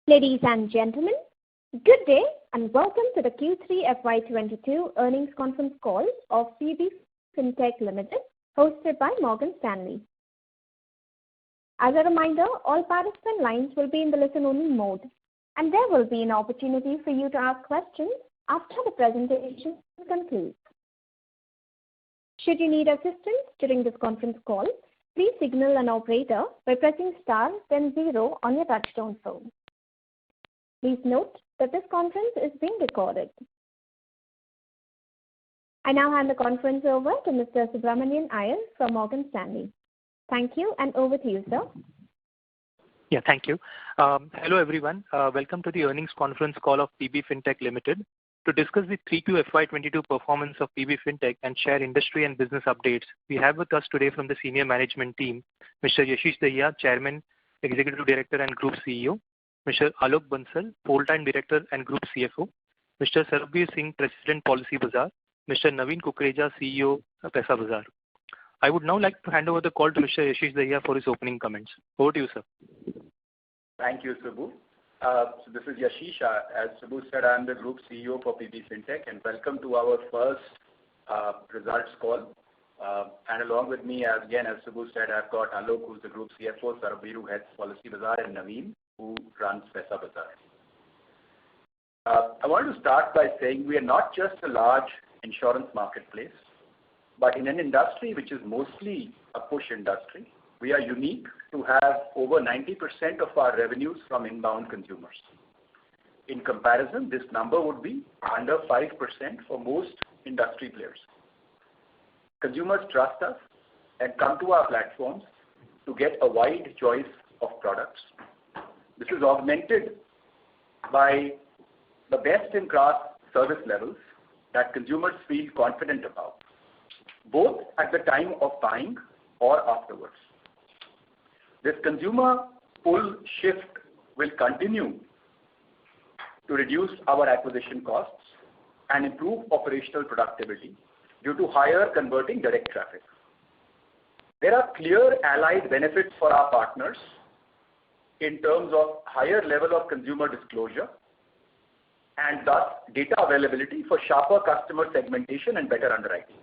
Ladies and gentlemen, good day and welcome to the Q3 FY22 earnings conference call of PB Fintech Limited, hosted by Morgan Stanley. As a reminder, all participant lines will be in the listen-only mode, and there will be an opportunity for you to ask questions after the presentation concludes. Should you need assistance during this conference call, please signal an operator by pressing star then 0 on your touchtone phone. Please note that this conference is being recorded. I now hand the conference over to Mr. Subramanian Iyer from Morgan Stanley. Thank you, and over to you, sir. Yeah, thank you. Hello, everyone. Welcome to the earnings conference call of PB Fintech Limited to discuss the 3Q FY22 performance of PB Fintech and share industry and business updates. We have with us today from the senior management team, Mr. Yashish Dahiya, Chairman, Executive Director and Group CEO, Mr. Alok Bansal, Full-Time Director and Group CFO, Mr. Sarbvir Singh, President, Policy Bazaar, Mr. Naveen Kukreja, CEO, Paisabazaar. I would now like to hand over the call to Mr. Yashish Dahiya for his opening comments. Over to you, sir. Thank you, Subbu. So this is Yashish. As Subbu said, I am the Group CEO for PB Fintech, and welcome to our first results call. And along with me, again, as Subbu said, I've got Alok, who's the Group CFO, Sarbvir, who heads Policy Bazaar, and Naveen, who runs Paisabazaar. I want to start by saying we are not just a large insurance marketplace, but in an industry which is mostly a push industry. We are unique to have over 90% of our revenues from inbound consumers. In comparison, this number would be under 5% for most industry players. Consumers trust us and come to our platforms to get a wide choice of products. This is augmented by the best-in-class service levels that consumers feel confident about, both at the time of buying or afterwards. This consumer pull shift will continue to reduce our acquisition costs and improve operational productivity due to higher converting direct traffic. There are clear allied benefits for our partners in terms of higher level of consumer disclosure and thus data availability for sharper customer segmentation and better underwriting.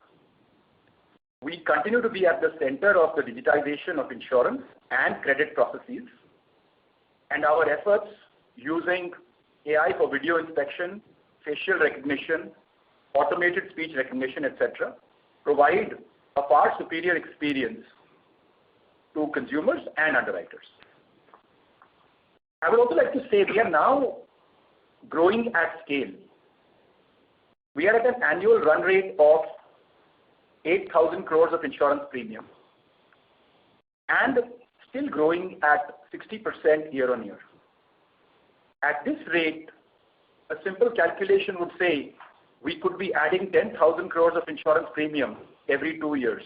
We continue to be at the center of the digitization of insurance and credit processes, and our efforts using AI for video inspection, facial recognition, automated speech recognition, etc., provide a far superior experience to consumers and underwriters. I would also like to say we are now growing at scale. We are at an annual run rate of 8,000 crores of insurance premium and still growing at 60% year on year. At this rate, a simple calculation would say we could be adding 10,000 crores of insurance premium every 2 years,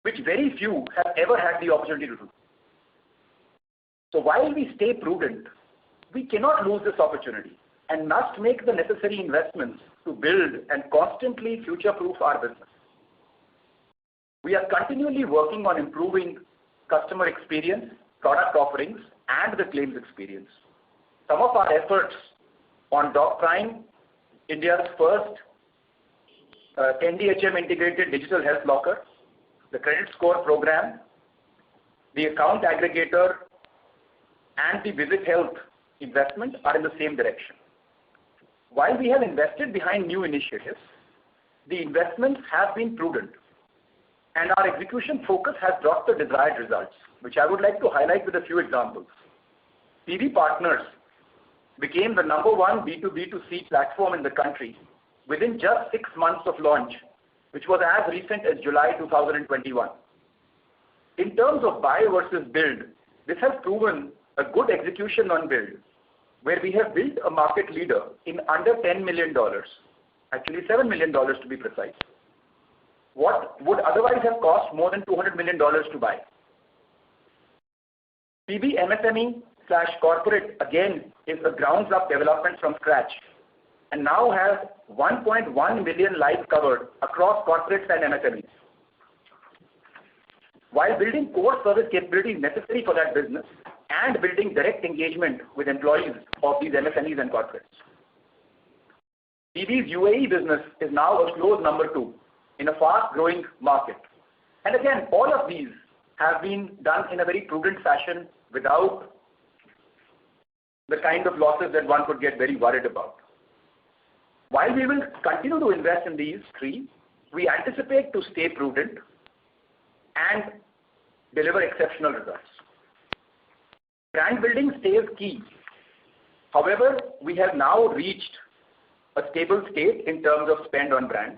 which very few have ever had the opportunity to do. So while we stay prudent, we cannot lose this opportunity and must make the necessary investments to build and constantly future-proof our business. We are continually working on improving customer experience, product offerings, and the claims experience. Some of our efforts on Doc Prime, India's first NDHM integrated digital health locker, the credit score program, the account aggregator, and the Visit Health investment are in the same direction. While we have invested behind new initiatives, the investments have been prudent, and our execution focus has brought the desired results, which I would like to highlight with a few examples. PB Partners became the #1 B2B2C platform in the country within just 6 months of launch, which was as recent as July 2021. In terms of buy versus build, this has proven a good execution on build, where we have built a market leader in under $10 million, actually $7 million to be precise, what would otherwise have cost more than $200 million to buy. PB MSME/corporate again is a grounds up development from scratch and now has 1.1 million lives covered across corporates and MSMEs. While building core service capabilities necessary for that business and building direct engagement with employees of these MSMEs and corporates. PB's UAE business is now a close number 2 in a fast-growing market. And again, all of these have been done in a very prudent fashion without the kind of losses that one could get very worried about. While we will continue to invest in these 3, we anticipate to stay prudent and deliver exceptional results. Brand building stays key. However, we have now reached a stable state in terms of spend on brand.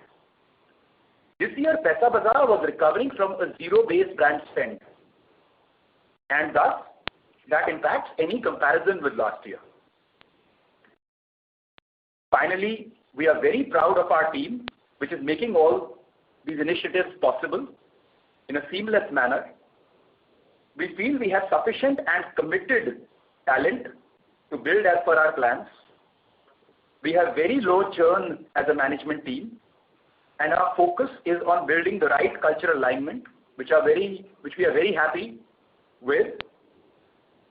This year, Paisabazaar was recovering from a zero-based brand spend, and thus that impacts any comparison with last year. Finally, we are very proud of our team, which is making all these initiatives possible in a seamless manner. We feel we have sufficient and committed talent to build as per our plans. We have very low churn as a management team, and our focus is on building the right cultural alignment, which we are very happy with,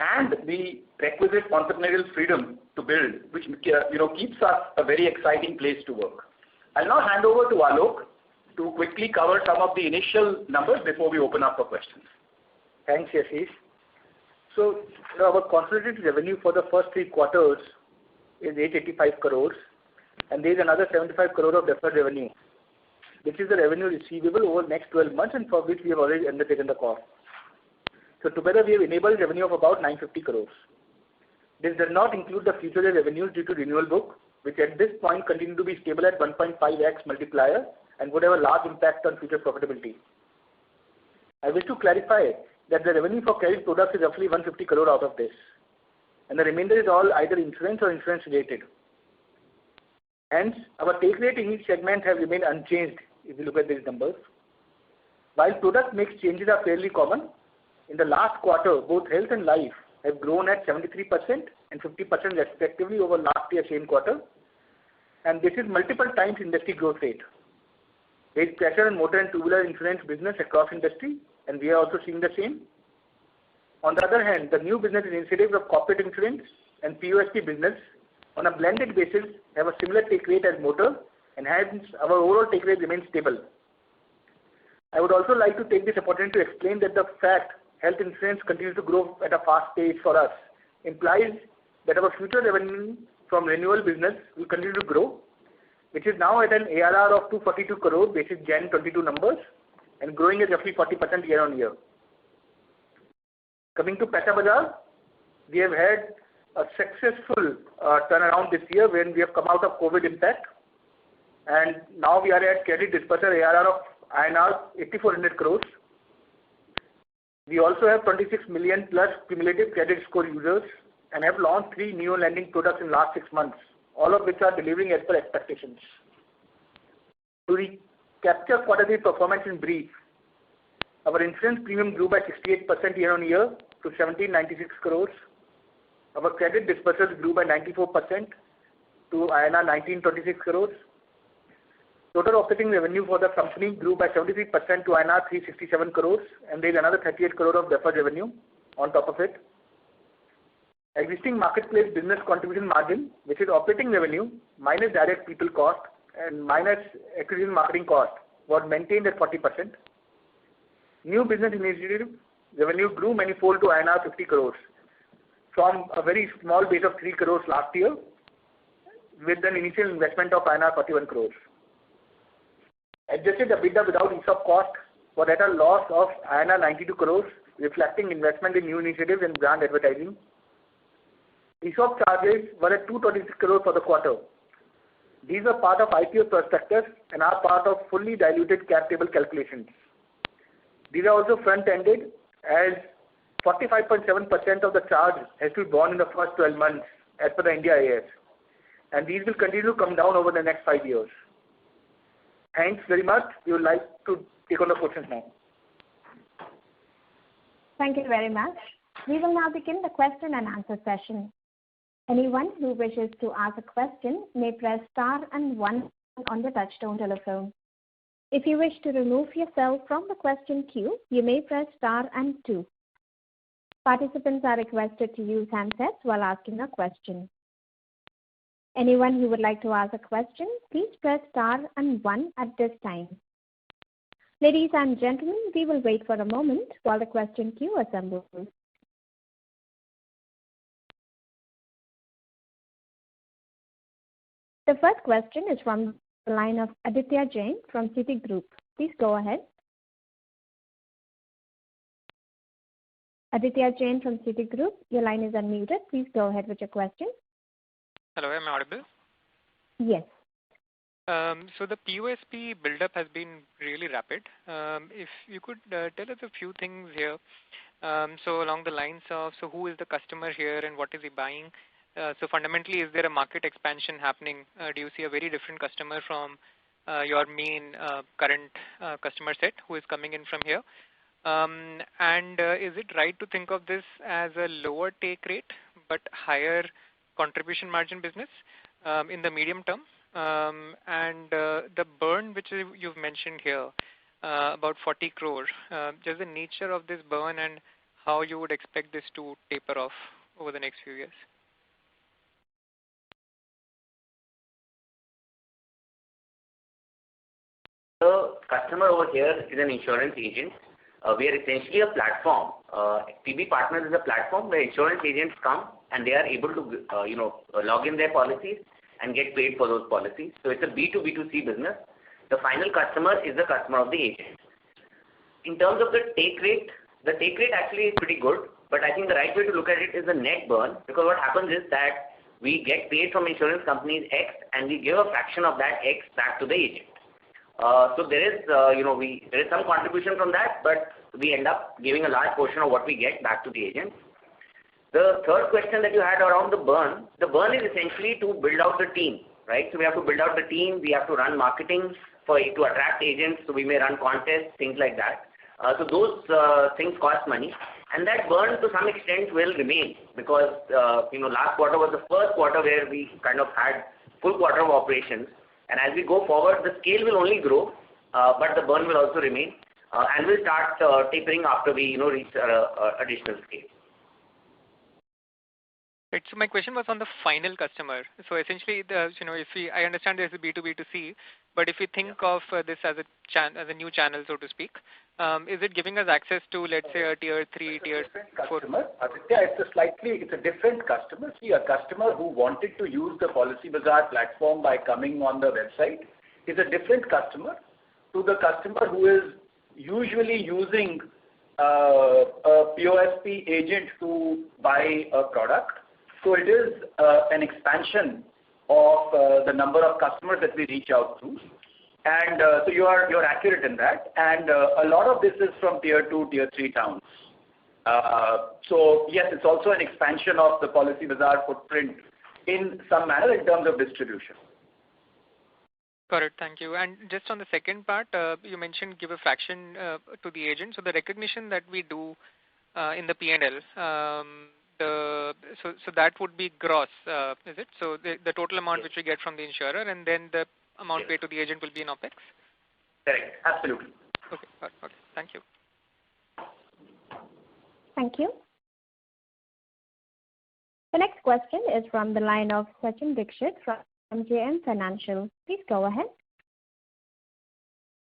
and the requisite entrepreneurial freedom to build, which keeps us a very exciting place to work. I'll now hand over to Alok to quickly cover some of the initial numbers before we open up for questions. Thanks, Yashish. So our consolidated revenue for the first 3 quarters is 885 crores, and there is another 75 crore of deferred revenue, which is the revenue receivable over the next 12 months and for which we have already undertaken the cost. So together we have enabled revenue of about 950 crores. This does not include the future revenues due to renewal book, which at this point continue to be stable at 1.5x multiplier and would have a large impact on future profitability. I wish to clarify that the revenue for credit products is roughly 150 crore out of this, and the remainder is all either insurance or insurance related. Hence, our take rate in each segment have remained unchanged if you look at these numbers. While product mix changes are fairly common, in the last quarter, both health and life have grown at 73% and 50% respectively over last year same quarter, and this is multiple times industry growth rate. There is pressure on motor and two-wheeler insurance business across industry, and we are also seeing the same. On the other hand, the new business initiatives of corporate insurance and POSP business on a blended basis have a similar take rate as motor, and hence our overall take rate remains stable. I would also like to take this opportunity to explain that the fact health insurance continues to grow at a fast pace for us implies that our future revenue from renewal business will continue to grow, which is now at an ARR of 242 crore basis Jan 22 numbers and growing at roughly 40% year on year. Coming to Paisabazaar, we have had a successful turnaround this year when we have come out of COVID impact, and now we are at credit disbursal ARR of INR 8,400 crores. We also have 26 million plus cumulative credit score users and have launched 3 new lending products in last 6 months, all of which are delivering as per expectations. To recapture quarterly performance in brief, our insurance premium grew by 68% year on year to 1796 crores. Our credit disbursements grew by 94% to INR 1926 crores. Total operating revenue for the company grew by 73% to INR 367 crores, and there is another 38 crore of deferred revenue on top of it. Existing marketplace business contribution margin, which is operating revenue minus direct people cost and minus acquisition marketing cost, was maintained at 40%. New business initiative revenue grew manifold to INR 50 crores from a very small base of 3 crores last year with an initial investment of INR 41 crores. Adjusted EBITDA without ESOP cost was at a loss of INR 92 crores, reflecting investment in new initiatives and brand advertising. ESOP charges were at 226 crores for the quarter. These are part of IPO prospectus and are part of fully diluted cap table calculations. These are also front-ended as 45.7% of the charge has to be borne in the first 12 months as per the India AS, and these will continue to come down over the next 5 years. Thanks very much. We would like to take on the questions now. Thank you very much. We will now begin the question and answer session. Anyone who wishes to ask a question may press star and 1 on the touchtone telephone. If you wish to remove yourself from the question queue, you may press star and 2. Participants are requested to use handsets while asking a question. Anyone who would like to ask a question, please press star and 1 at this time. Ladies and gentlemen, we will wait for a moment while the question queue assembles. The first question is from the line of Aditya Jain from Citigroup. Please go ahead. Aditya Jain from Citigroup, your line is unmuted. Please go ahead with your question. Hello, am I audible? Yes. So the POSP build-up has been really rapid. If you could tell us a few things here. So along the lines of, so who is the customer here and what is he buying? So fundamentally, is there a market expansion happening? Do you see a very different customer from your main current customer set who is coming in from here? And is it right to think of this as a lower take rate but higher contribution margin business in the medium term? And the burn which you've mentioned here, about 40 crore, just the nature of this burn and how you would expect this to taper off over the next few years? The customer over here is an insurance agent. We are essentially a platform. PB Partners is a platform where insurance agents come and they are able to, log in their policies and get paid for those policies. So it's a B2B2C business. The final customer is the customer of the agent. In terms of the take rate actually is pretty good, but I think the right way to look at it is the net burn, because what happens is that we get paid from insurance companies X and we give a fraction of that X back to the agent. So there is, there is some contribution from that, but we end up giving a large portion of what we get back to the agent. The third question that you had around the burn is essentially to build out the team, right? So we have to build out the team, we have to run marketing to attract agents, so we may run contests, things like that. So those things cost money, and that burn to some extent will remain because, last quarter was the first quarter where we kind of had full quarter of operations. And as we go forward, the scale will only grow, but the burn will also remain, and we'll start tapering after we, reach additional scale. Right. So my question was on the final customer. So essentially, I understand there's a B2B2C, but if we think of this as a new channel, so to speak, is it giving us access to, let's say, a tier 3, tier 4? Customer. Aditya, it's a different customer. See, a customer who wanted to use the Policybazaar platform by coming on the website is a different customer to the customer who is usually using a POSP agent to buy a product. So it is an expansion of the number of customers that we reach out to. And so you're accurate in that. And a lot of this is from tier 2, tier 3 towns. So yes, it's also an expansion of the Policybazaar footprint in some manner in terms of distribution. Got it. Thank you. And just on the second part, you mentioned give a fraction to the agent. So the recognition that we do in the P&L, so that would be gross, is it? So the total amount which we get from the insurer, and then the amount paid to the agent will be in OPEX? Correct. Absolutely. Okay. Okay. Thank you. Thank you. The next question is from the line of Sachin Dixit from JM Financial. Please go ahead.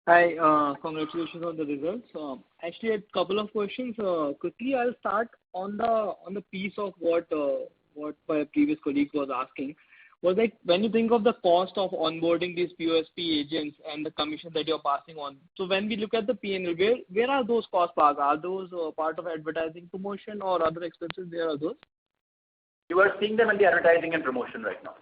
Hi, congratulations on the results. Actually, a couple of questions. Quickly, I'll start on the piece of what my previous colleague was asking. Was like when you think of the cost of onboarding these POSP agents and the commission that you're passing on. So when we look at the P&L, where are those costs parked? Are those part of advertising promotion or other expenses? Where are those? You are seeing them in the advertising and promotion right now.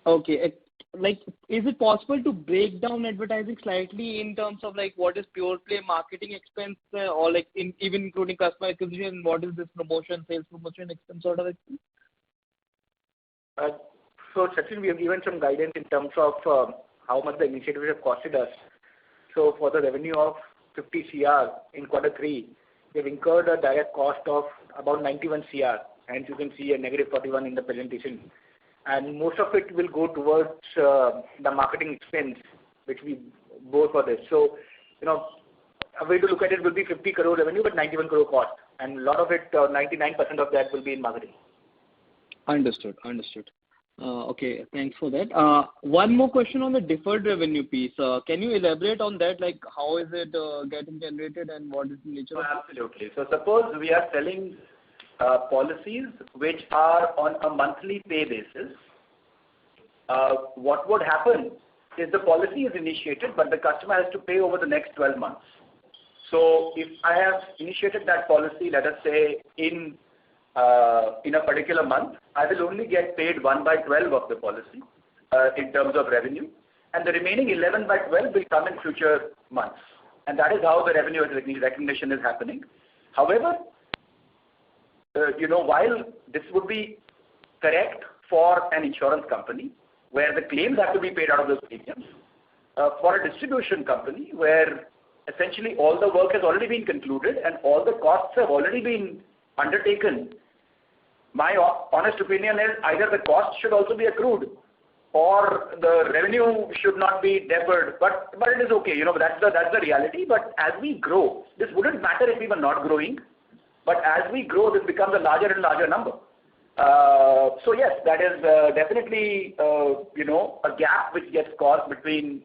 Okay. Is it possible to break down advertising slightly in terms of like what is pure play marketing expense or like even including customer acquisition, what is this sales promotion expense sort of expense? So Sachin, we have given some guidance in terms of how much the initiatives have costed us. So for the revenue of 50 CR in quarter 3, we have incurred a direct cost of about 91 CR, and you can see a negative 41 in the presentation. And most of it will go towards the marketing expense, which we bore for this. So, a way to look at it will be 50 crore revenue, but 91 crore cost. And a lot of it, 99% of that will be in marketing. Understood. Okay, thanks for that. One more question on the deferred revenue piece. Can you elaborate on that? Like, how is it getting generated and what is the nature of it? Absolutely. So suppose we are selling policies which are on a monthly pay basis. What would happen is the policy is initiated, but the customer has to pay over the next 12 months. So if I have initiated that policy, let us say in a particular month, I will only get paid 1/12 of the policy in terms of revenue, and the remaining 11/12 will come in future months. And that is how the revenue recognition is happening. However, while this would be correct for an insurance company, where the claims have to be paid out of those premiums, for a distribution company, where essentially all the work has already been concluded and all the costs have already been undertaken, my honest opinion is either the cost should also be accrued or the revenue should not be deferred. But it is okay, that's the reality. But as we grow, this wouldn't matter if we were not growing, but as we grow, this becomes a larger and larger number. So yes, that is definitely a gap which gets caused between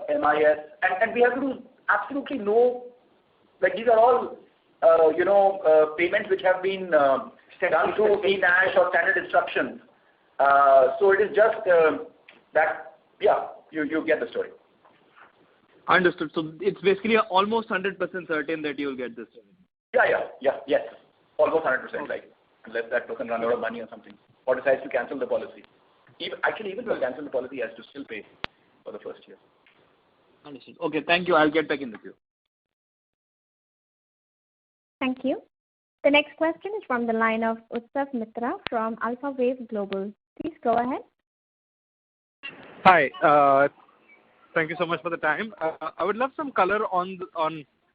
MIS and we have to do absolutely no, like these are all payments which have been done through e-NASH or standard instructions. So it is just that, yeah, you get the story. Understood. So it's basically almost 100% certain that you'll get this revenue. Yes, almost 100%, like unless that person run out of money or something, or decides to cancel the policy. Even to cancel the policy, he has to still pay for the first year. Understood. Okay, thank you. I'll get back in the queue. Thank you. The next question is from the line of Utsav Mitra from Alpha Wave Global. Please go ahead. Hi. Thank you so much for the time. I would love some color on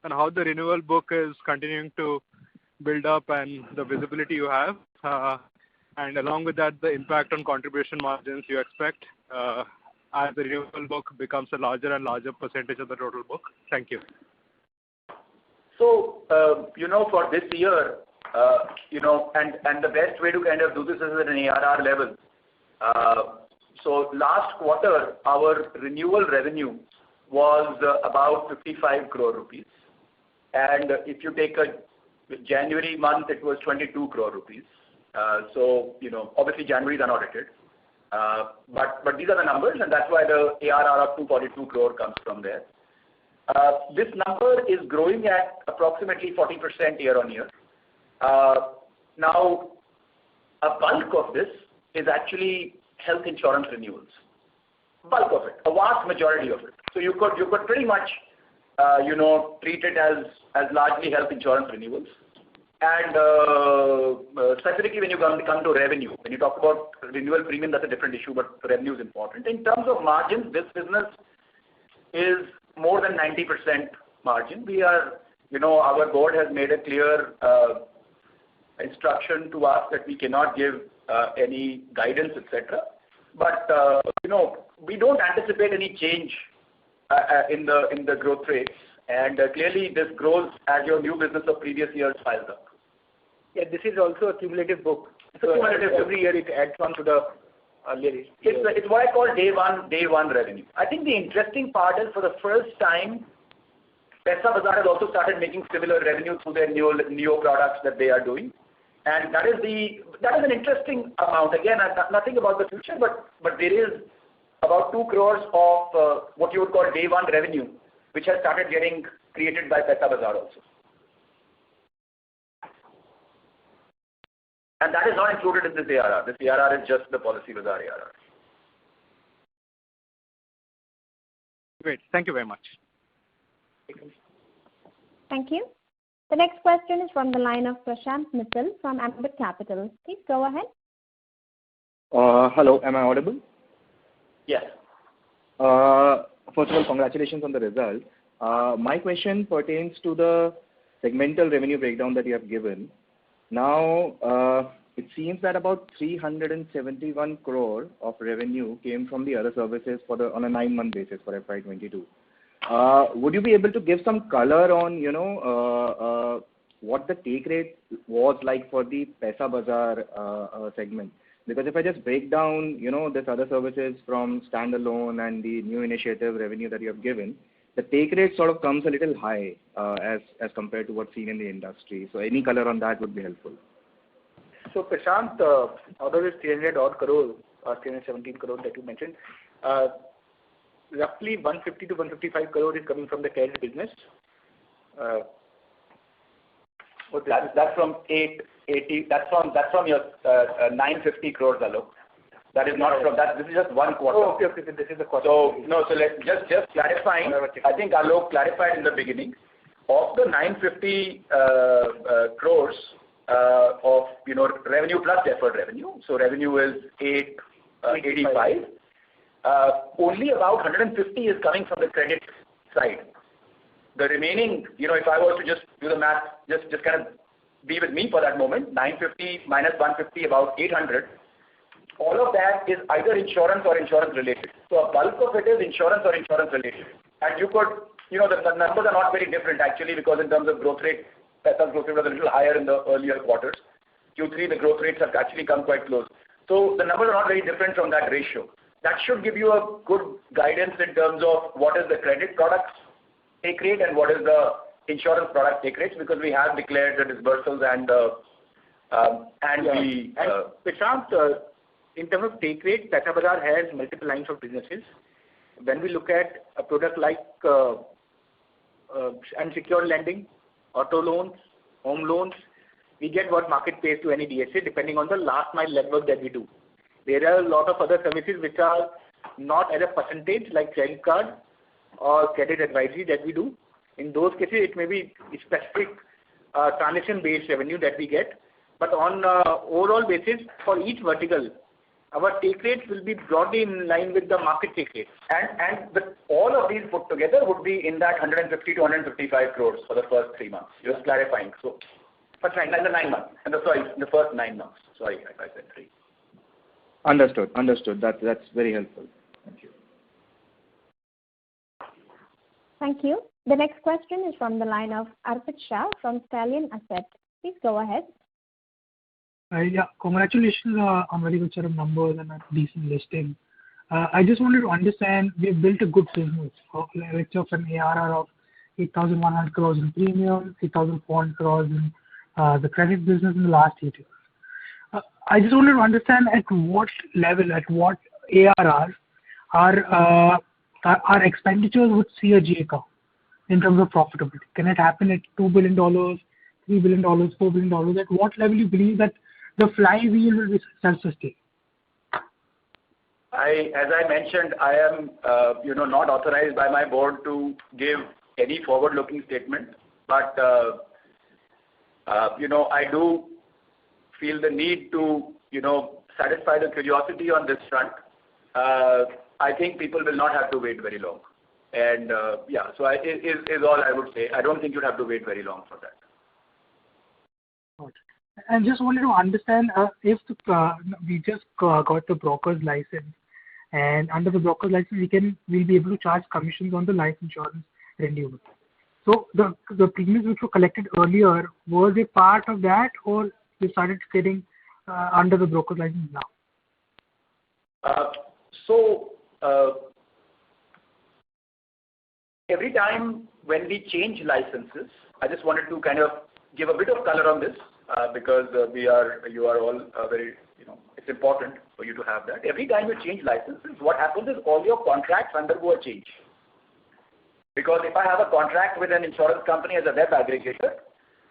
how the renewal book is continuing to build up and the visibility you have, and along with that, the impact on contribution margins you expect as the renewal book becomes a larger and larger percentage of the total book. Thank you. So, for this year, and the best way to kind of do this is at an ARR level. So last quarter, our renewal revenue was about 55 crore rupees. And if you take a January month, it was 22 crore rupees. So, obviously January is unaudited. But these are the numbers, and that's why the ARR of 242 crore comes from there. This number is growing at approximately 40% year on year. Now, a bulk of this is actually health insurance renewals. Bulk of it, a vast majority of it. So you could pretty much, treat it as largely health insurance renewals. And specifically when you come to revenue, when you talk about renewal premium, that's a different issue, but revenue is important. In terms of margins, this business is more than 90% margin. We are, our board has made a clear instruction to us that we cannot give any guidance, etc. But we don't anticipate any change in the growth rates, and clearly this grows as your new business of previous years piles up. Yeah, this is also a cumulative book. So every year it adds on to the earlier. It's what I call day one revenue. I think the interesting part is for the first time, Paisabazaar has also started making similar revenue through their neo products that they are doing. And that is an interesting amount. Again, nothing about the future, but there is about 2 crores of what you would call day one revenue, which has started getting created by Paisabazaar also. And that is not included in this ARR. This ARR is just the Policybazaar ARR. Great. Thank you very much. Thank you. The next question is from the line of Prashant Mittal from Ambit Capital. Please go ahead. Hello, am I audible? Yes. First of all, congratulations on the result. My question pertains to the segmental revenue breakdown that you have given. Now, it seems that about 371 crore of revenue came from the other services on a 9-month basis for FY22. would you be able to give some color on, what the take rate was like for the Paisa Bazaar segment? Because if I just break down, this other services from standalone and the new initiative revenue that you have given, the take rate sort of comes a little high as compared to what's seen in the industry. So any color on that would be helpful. So Prashant, out of this 300 odd crore, 317 crore that you mentioned, roughly 150 to 155 crore is coming from the credit business. That's from 880. That's from your 950 crores, Alok. That is not from that. This is just one quarter. Oh, okay. This is the quarter. So let's just clarifying. I think Alok clarified in the beginning. Of the 950 crores of revenue plus deferred revenue. So revenue is 885. Only about 150 is coming from the credit side. The remaining, if I was to just do the math, just kind of be with me for that moment, 950 minus 150, about 800. All of that is either insurance or insurance related. So a bulk of it is insurance or insurance related. And you could, the numbers are not very different actually, because in terms of growth rate, Paisa's growth rate was a little higher in the earlier quarters. Q3, the growth rates have actually come quite close. So the numbers are not very different from that ratio. That should give you a good guidance in terms of what is the credit products take rate and what is the insurance product take rates, because we have declared the disbursals and Prashant, in terms of take rate, Paisa Bazaar has multiple lines of businesses. When we look at a product like unsecured lending, auto loans, home loans, we get what market pays to any DSA depending on the last mile legwork that we do. There are a lot of other services which are not at a percentage like credit card or credit advisory that we do. In those cases, it may be specific transaction-based revenue that we get. But on overall basis, for each vertical, our take rates will be broadly in line with the market take rates. And all of these put together would be in that 150 to 155 crores for the first 3 months. Just clarifying. So, first 9 months. And the first 9 months. Sorry, I said 3. Understood. That's very helpful. Thank you. Thank you. The next question is from the line of Arpit Shah from Stallion Asset. Please go ahead. Congratulations on very good set of numbers and a decent listing. I just wanted to understand, we've built a good business of an ARR of 8,100 crores in premium, 8,400 crores in the credit business in the last 8 years. I just wanted to understand at what level, at what ARR our expenditures would see a J-curve in terms of profitability. Can it happen at $2 billion, $3 billion, $4 billion? At what level you believe that the flywheel will be self-sustained? As I mentioned, I am not authorized by my board to give any forward-looking statement, but I do feel the need to satisfy the curiosity on this front. I think people will not have to wait very long, and so is all I would say. I don't think you'd have to wait very long for that. Okay. And just wanted to understand if we just got the broker's license, and under the broker's license we'll be able to charge commissions on the life insurance renewal. So the premiums which were collected earlier, was a part of that, or you started getting under the broker's license now? Every time when we change licenses, I just wanted to kind of give a bit of color on this because you are all very, it's important for you to have that. Every time you change licenses, what happens is all your contracts undergo a change. Because if I have a contract with an insurance company as a web aggregator,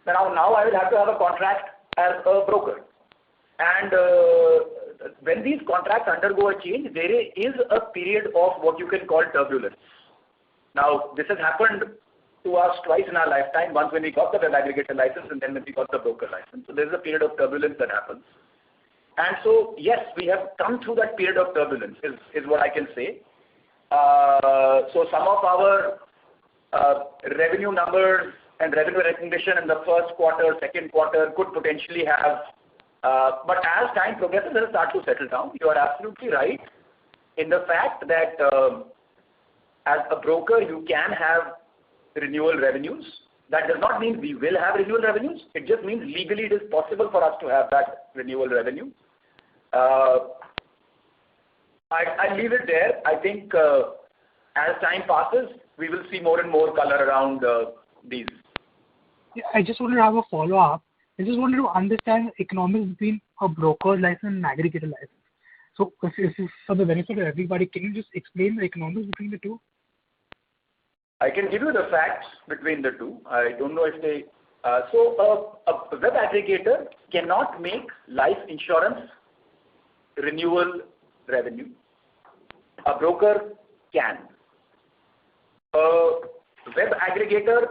then now I will have to have a contract as a broker. And when these contracts undergo a change, there is a period of what you can call turbulence. Now, this has happened to us twice in our lifetime, once when we got the web aggregator license and then when we got the broker license. So there is a period of turbulence that happens. And so, yes, we have come through that period of turbulence is what I can say. So some of our revenue numbers and revenue recognition in the first quarter, second quarter could potentially have, but as time progresses, it will start to settle down. You are absolutely right in the fact that as a broker, you can have renewal revenues. That does not mean we will have renewal revenues. It just means legally it is possible for us to have that renewal revenue. I leave it there. I think as time passes, we will see more and more color around these. Yeah, I just wanted to have a follow-up. I just wanted to understand the economics between a broker license and an aggregator license. So, if for the benefit of everybody, can you just explain the economics between the two? I can give you the facts between the two. I don't know if they... So a web aggregator cannot make life insurance renewal revenue. A broker can. A web aggregator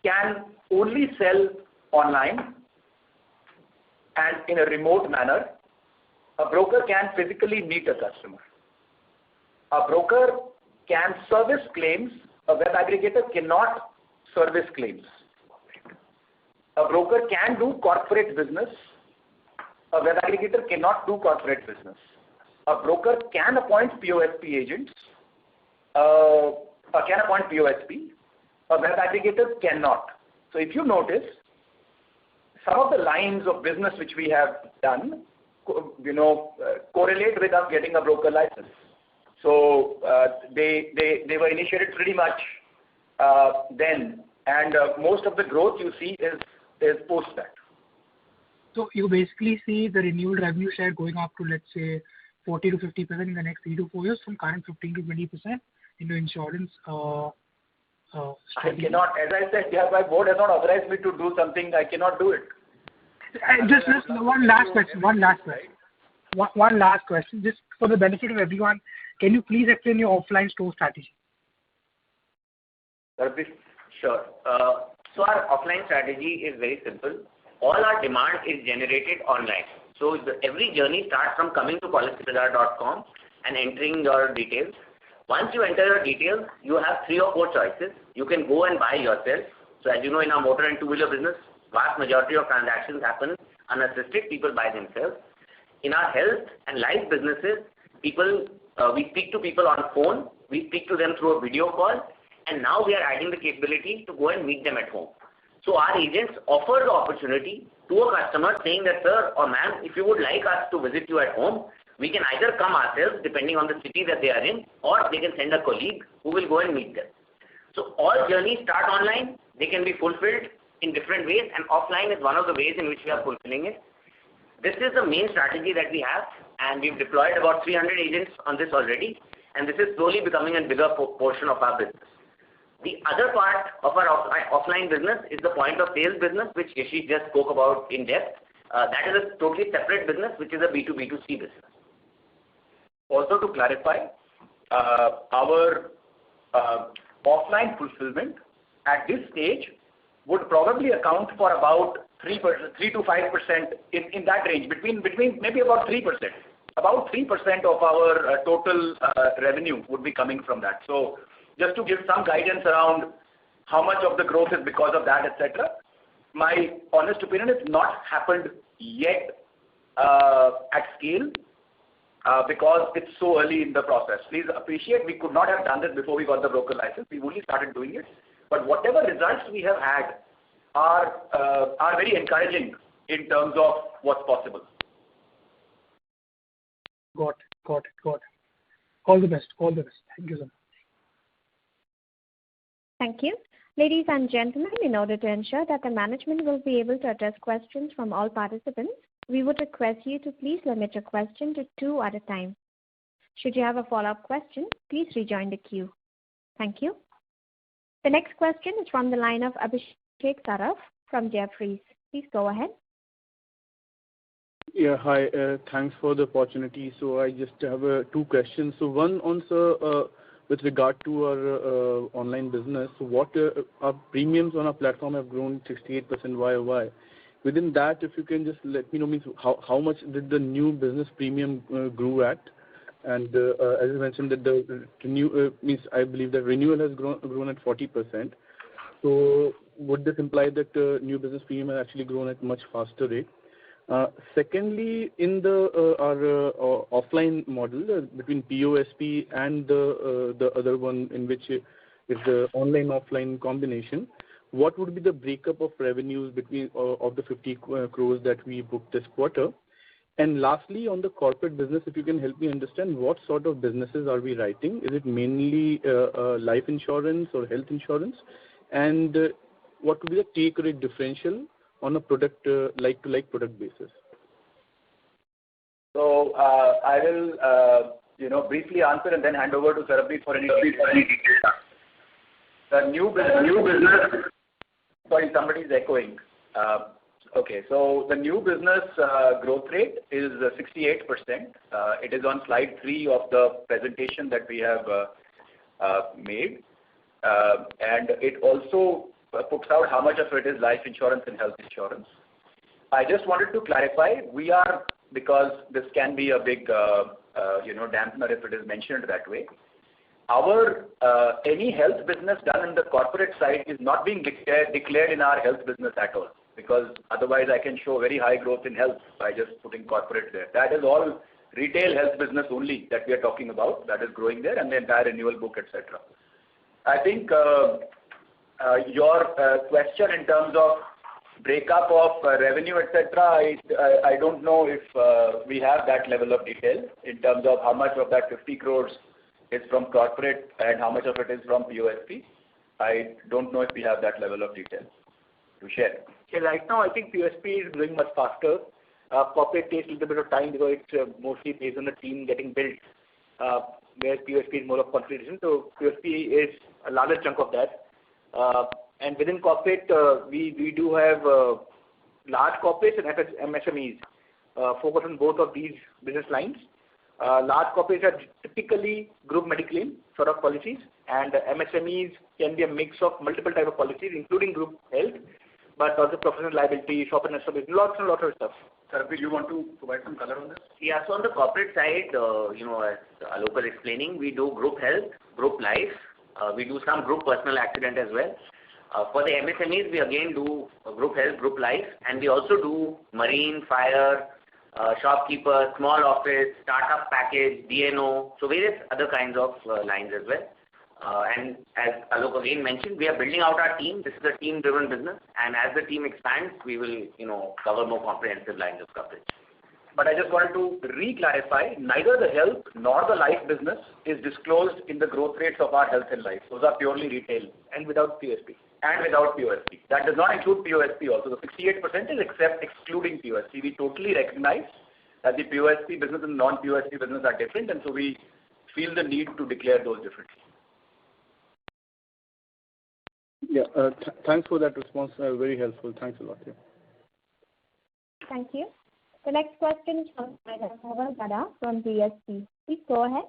can only sell online and in a remote manner. A broker can physically meet a customer. A broker can service claims. A web aggregator cannot service claims. A broker can do corporate business. A web aggregator cannot do corporate business. A broker can appoint POSP agents. Can appoint POSP. A web aggregator cannot. So if you notice, some of the lines of business which we have done, correlate with us getting a broker license. So they were initiated pretty much then, and most of the growth you see is post that. So you basically see the renewal revenue share going up to, let's say, 40 to 50% in the next 3 to 4 years, from current 15 to 20% into insurance. I cannot, as I said, my board has not authorized me to do something. I cannot do it. Just one last question. One last question, just for the benefit of everyone. Can you please explain your offline store strategy? Sure. So our offline strategy is very simple. All our demand is generated online. So every journey starts from coming to policybazaar.com and entering your details. Once you enter your details, you have 3 or 4 choices. You can go and buy yourself. So as you know, in our motor and two-wheeler business, vast majority of transactions happen unassisted. People buy themselves. In our health and life businesses, we speak to people on phone. We speak to them through a video call. And now we are adding the capability to go and meet them at home. So our agents offer the opportunity to a customer saying that, sir or ma'am, if you would like us to visit you at home, we can either come ourselves depending on the city that they are in, or they can send a colleague who will go and meet them. So all journeys start online. They can be fulfilled in different ways, and offline is one of the ways in which we are fulfilling it. This is the main strategy that we have, and we've deployed about 300 agents on this already, and this is slowly becoming a bigger portion of our business. The other part of our offline business is the point of sales business, which Yashish just spoke about in depth. That is a totally separate business, which is a B2B2C business. Also to clarify, our offline fulfillment at this stage would probably account for about 3 to 5% in that range, between maybe about 3%. About 3% of our total revenue would be coming from that. So just to give some guidance around how much of the growth is because of that, etc. My honest opinion, it's not happened yet at scale because it's so early in the process. Please appreciate, we could not have done this before we got the broker license. We've only started doing it. But whatever results we have had are very encouraging in terms of what's possible. Got it. All the best. Thank you so much. Thank you. Ladies and gentlemen, in order to ensure that the management will be able to address questions from all participants, we would request you to please limit your question to 2 at a time. Should you have a follow-up question, please rejoin the queue. Thank you. The next question is from the line of Abhishek Saraf from Jefferies. Please go ahead. Yeah, hi. Thanks for the opportunity. So I just have 2 questions. So one on, sir, with regard to our online business, what our premiums on our platform have grown 68% YOY. Within that, if you can just let me know, how much did the new business premium grew at? And as you mentioned, that the I believe that renewal has grown at 40%. So would this imply that new business premium has actually grown at much faster rate? Secondly, in our offline model between POSP and the other one in which is the online-offline combination, what would be the breakup of revenues between of the 50 crores that we booked this quarter? And lastly, on the corporate business, if you can help me understand what sort of businesses are we writing? Is it mainly life insurance or health insurance? And what would be the take rate differential on a product like-to-like product basis? So I will briefly answer and then hand over to Sarbvir for any details. The new business. Sorry, somebody is echoing. Okay, so the new business growth rate is 68%. It is on slide 3 of the presentation that we have made. And it also puts out how much of it is life insurance and health insurance. I just wanted to clarify, because this can be a big dampener if it is mentioned that way. Our any health business done in the corporate side is not being declared in our health business at all, because otherwise I can show very high growth in health by just putting corporate there. That is all retail health business only that we are talking about, that is growing there, and the entire renewal book, etc. I think your question in terms of breakup of revenue, etc., I don't know if we have that level of detail in terms of how much of that 50 crores is from corporate and how much of it is from POSP. I don't know if we have that level of detail to share. Yeah, right now I think POSP is growing much faster. Corporate takes a little bit of time because it's mostly based on the team getting built, where POSP is more of consolidation. So POSP is a larger chunk of that. And within corporate, we do have large corporates and MSMEs. Focus on both of these business lines. Large corporates are typically group mediclaim sort of policies, and MSMEs can be a mix of multiple type of policies, including group health, but also professional liability, shop and service, lots and lots of stuff. Sarbvir, you want to provide some color on this? Yeah, so on the corporate side, as Alok was explaining, we do group health, group life, we do some group personal accident as well. For the MSMEs, we again do group health, group life, and we also do marine, fire, shopkeeper, small office, startup package, DNO, so various other kinds of lines as well. And as Alok again mentioned, we are building out our team. This is a team-driven business, and as the team expands, we will, cover more comprehensive lines of coverage. But I just wanted to re-clarify, neither the health nor the life business is disclosed in the growth rates of our health and life. Those are purely retail and without POSP. That does not include POSP also. The 68% is excluding POSP. We totally recognize that the POSP business and non-POSP business are different, and so we feel the need to declare those differently. Yeah, thanks for that response. Very helpful. Thanks a lot. Yeah. Thank you. The next question is from Gada from DSP. Please go ahead.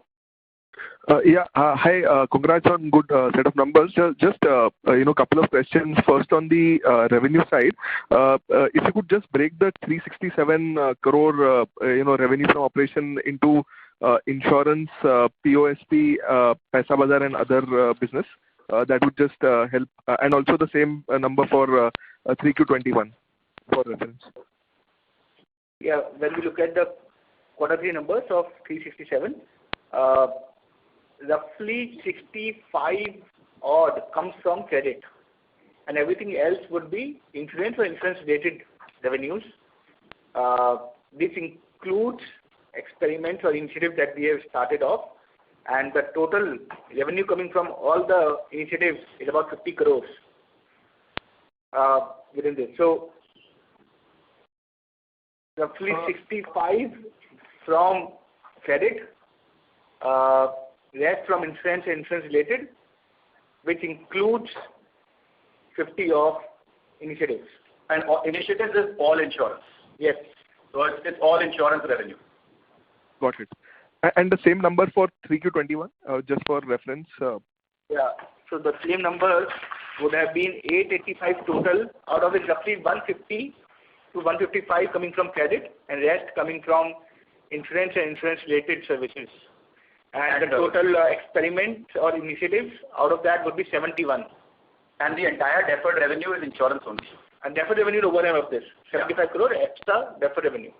Hi. Congrats on good set of numbers. Just couple of questions. First, on the revenue side, if you could just break the 367 crore revenue from operation into insurance, POSP, Paisabazaar, and other business, that would just help. And also the same number for 3Q21 for reference. Yeah, when we look at the quarter 3 numbers of 367, roughly 65 odd comes from credit, and everything else would be insurance or insurance related revenues. This includes experiments or initiatives that we have started off, and the total revenue coming from all the initiatives is about 50 crores within this. So roughly 65 from credit, rest from insurance and insurance related, which includes 50 of initiatives. And initiatives is all insurance. Yes. So it's all insurance revenue. Got it. And the same number for 3Q21, just for reference. Yeah. So the same number would have been 885 total, out of it roughly 150 to 155 coming from credit, and rest coming from insurance and insurance related services. And the total experiments or initiatives out of that would be 71. And the entire deferred revenue is insurance only. And deferred revenue is over and of this. 75 crore extra deferred revenue.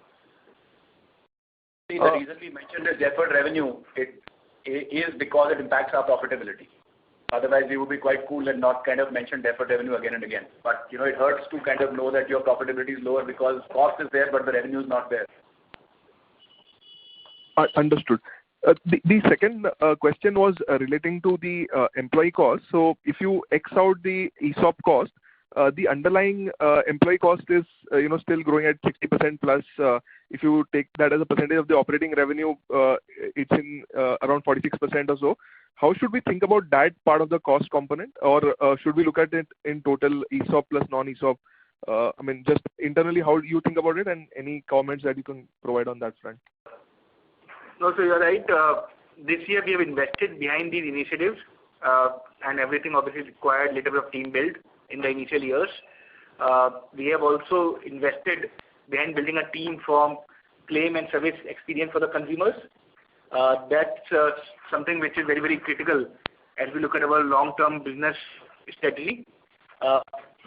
See, the reason we mentioned is deferred revenue, it is because it impacts our profitability. Otherwise, we would be quite cool and not kind of mention deferred revenue again and again. But, you know, it hurts to kind of know that your profitability is lower because cost is there, but the revenue is not there. Understood. The second question was relating to the employee cost. So if you X out the ESOP cost, the underlying employee cost is still growing at 60% plus. If you take that as a percentage of the operating revenue, it's in around 46% or so. How should we think about that part of the cost component, or should we look at it in total ESOP plus non-ESOP? I mean, just internally, how do you think about it, and any comments that you can provide on that front? No, so you're right. This year we have invested behind these initiatives, and everything obviously required a little bit of team build in the initial years. We have also invested behind building a team from claim and service experience for the consumers. That's something which is very, very critical as we look at our long-term business strategy.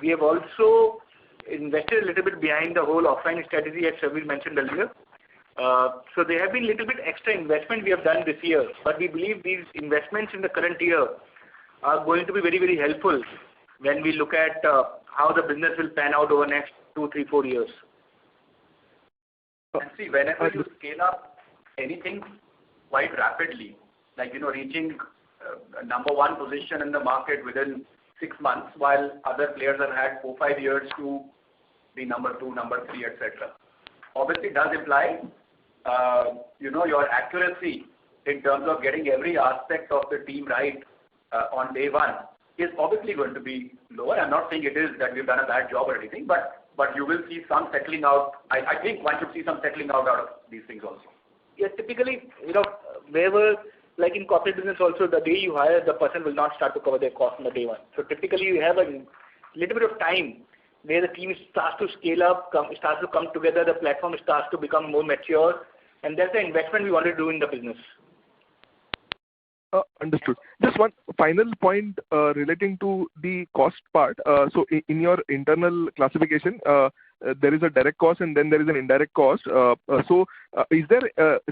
We have also invested a little bit behind the whole offline strategy, as Shabir mentioned earlier. So there have been a little bit extra investment we have done this year, but we believe these investments in the current year are going to be very, very helpful when we look at how the business will pan out over the next 2, 3, 4 years. And see, whenever you scale up anything quite rapidly, like, reaching number one position in the market within 6 months, while other players have had 4, 5 years to be number 2, number 3, etc. Obviously, it does imply, your accuracy in terms of getting every aspect of the team right on day one is obviously going to be lower. I'm not saying it is that we've done a bad job or anything, but you will see some settling out. I think one should see some settling out of these things also. Yeah, typically, wherever, like in corporate business also, the day you hire, the person will not start to cover their cost on the day one. So typically, you have a little bit of time where the team starts to scale up, starts to come together, the platform starts to become more mature, and that's the investment we want to do in the business. Understood. Just one final point relating to the cost part. So in your internal classification, there is a direct cost and then there is an indirect cost. So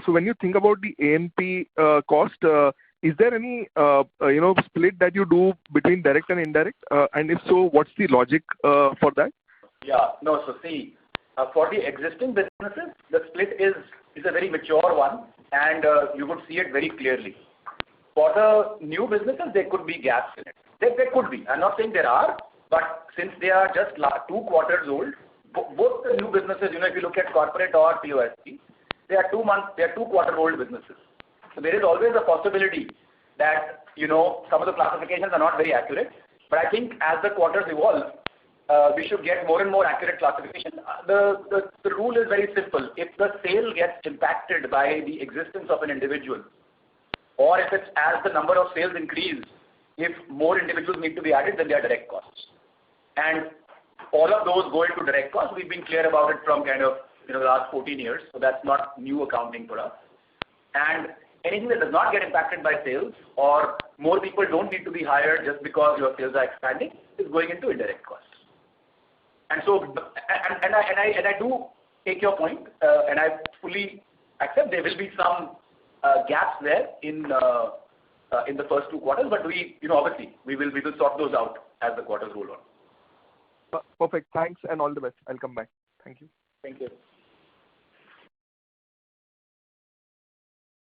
when you think about the A&P cost, is there any split that you do between direct and indirect? And if so, what's the logic for that? Yeah, no. So see, for the existing businesses, the split is a very mature one, and you would see it very clearly. For the new businesses, there could be gaps in it. There could be. I'm not saying there are, but since they are just 2 quarters old, both the new businesses, if you look at corporate or POSP, they are 2-quarter-old businesses. So there is always a possibility that, some of the classifications are not very accurate. But I think as the quarters evolve, we should get more and more accurate classification. The rule is very simple. If the sale gets impacted by the existence of an individual, or if it's as the number of sales increase, if more individuals need to be added, then they are direct costs. And all of those go into direct costs. We've been clear about it from kind of the last 14 years, so that's not new accounting for us. And anything that does not get impacted by sales, or more people don't need to be hired just because your sales are expanding, is going into indirect costs. And so, and I do take your point, and I fully accept there will be some gaps there in the first 2 quarters, but obviously we will sort those out as the quarters roll on. Perfect. Thanks and all the best. I'll come back. Thank you. Thank you.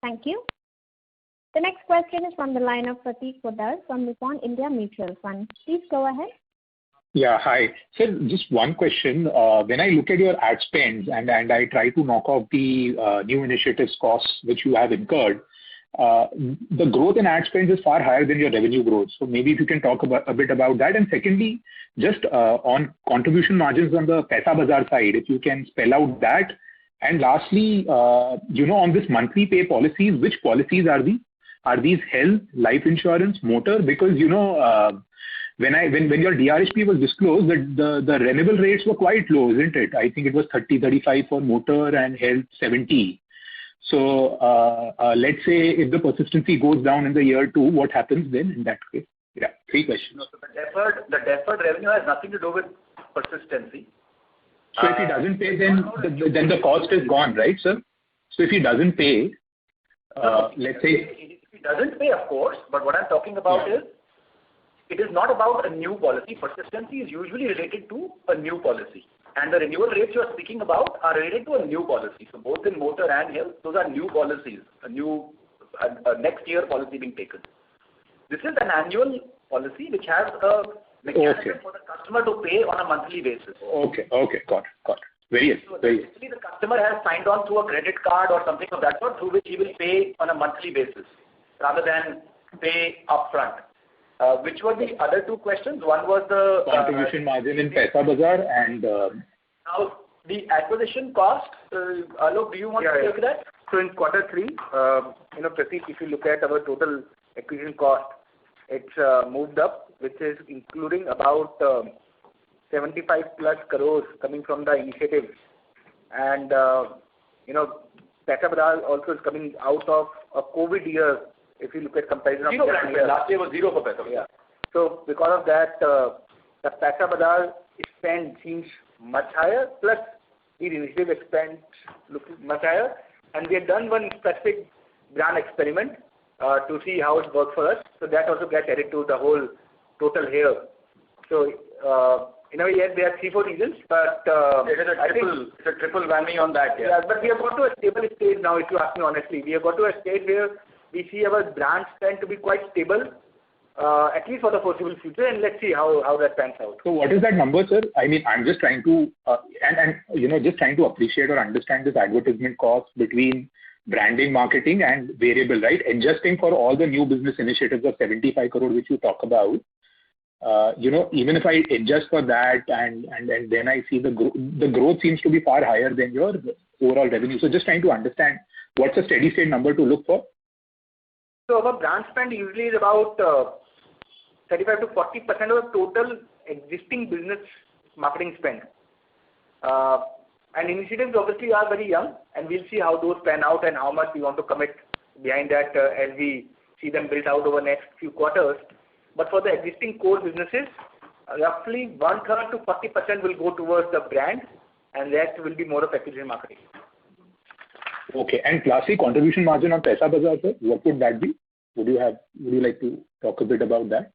Thank you. The next question is from the line of Prateek Poddar from Nippon India Mutual Fund. Please go ahead. Yeah, hi. So just one question. When I look at your ad spends and I try to knock off the new initiatives costs which you have incurred, the growth in ad spends is far higher than your revenue growth. So maybe if you can talk a bit about that. And secondly, just on contribution margins on the Paisabazaar side, if you can spell out that. And lastly, on this monthly pay policies, which policies are these? Are these health, life insurance, motor? Because when your DRHP was disclosed, the renewable rates were quite low, isn't it? I think it was 30-35 for motor and health 70. So let's say if the persistency goes down in the year 2, what happens then in that case? Yeah, 3 questions. No, so the deferred revenue has nothing to do with persistency. So if he doesn't pay, then the cost is gone, right, sir? So if he doesn't pay, let's say... If he doesn't pay, of course, but what I'm talking about is, it is not about a new policy. Persistency is usually related to a new policy. And the renewal rates you are speaking about are related to a new policy. So both in motor and health, those are new policies, a next year policy being taken. This is an annual policy which has a mechanism for the customer to pay on a monthly basis. Okay, got it. Very so basically the customer has signed on through a credit card or something of that sort through which he will pay on a monthly basis rather than pay upfront. Which were the other 2 questions? One was the contribution margin in Paisabazaar and now the acquisition cost. Alok, do you want to take that? So in quarter 3, Prateek, if you look at our total acquisition cost, it's moved up, which is including about 75 plus crores coming from the initiatives, and Paisabazaar also is coming out of a COVID year. If you look at comparison zero of last year was 0 for Paisabazaar. Yeah. So because of that, the Paisabazaar spend seems much higher, plus the initiative expense looks much higher. And we have done one specific brand experiment to see how it works for us. So that also gets added to the whole total here. So in a way, yes, there are 3-4 reasons, but it's a triple whammy on that. Yeah, but we have got to a stable stage now. If you ask me honestly, we have got to a stage where we see our brand spend to be quite stable, at least for the foreseeable future, and let's see how that pans out. So what is that number, sir? I mean, I'm just trying to, just trying to appreciate or understand this advertisement cost between branding, marketing and variable, right? Adjusting for all the new business initiatives of 75 crore which you talk about, even if I adjust for that and then I see the growth seems to be far higher than your overall revenue. So just trying to understand what's a steady state number to look for? So our brand spend usually is about 35 to 40% of the total existing business marketing spend. And initiatives obviously are very young, and we'll see how those pan out and how much we want to commit behind that as we see them built out over the next few quarters. But for the existing core businesses, roughly 1/3 to 40% will go towards the brand, and rest will be more of acquisition marketing. Okay. And lastly, contribution margin on Paisabazaar, sir, what would that be? Would you like to talk a bit about that?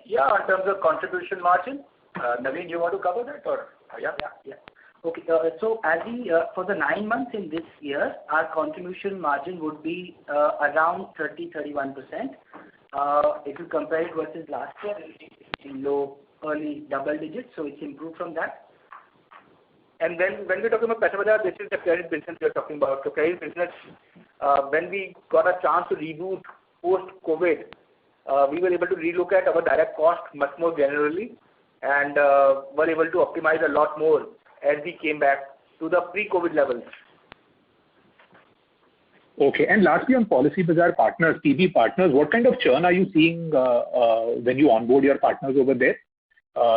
Yeah, in terms of contribution margin, Naveen, you want to cover that or? Yeah. Okay. So as for the 9 months in this year, our contribution margin would be around 30-31%. If you compare it versus last year, it's in early double digits, so it's improved from that. And then when we're talking about Paisabazaar, this is the credit business we're talking about. So credit business, when we got a chance to reboot post-COVID, we were able to relook at our direct cost much more generally and were able to optimize a lot more as we came back to the pre-COVID levels. Okay. And lastly, on Policybazaar partners, PB partners, what kind of churn are you seeing when you onboard your partners over there?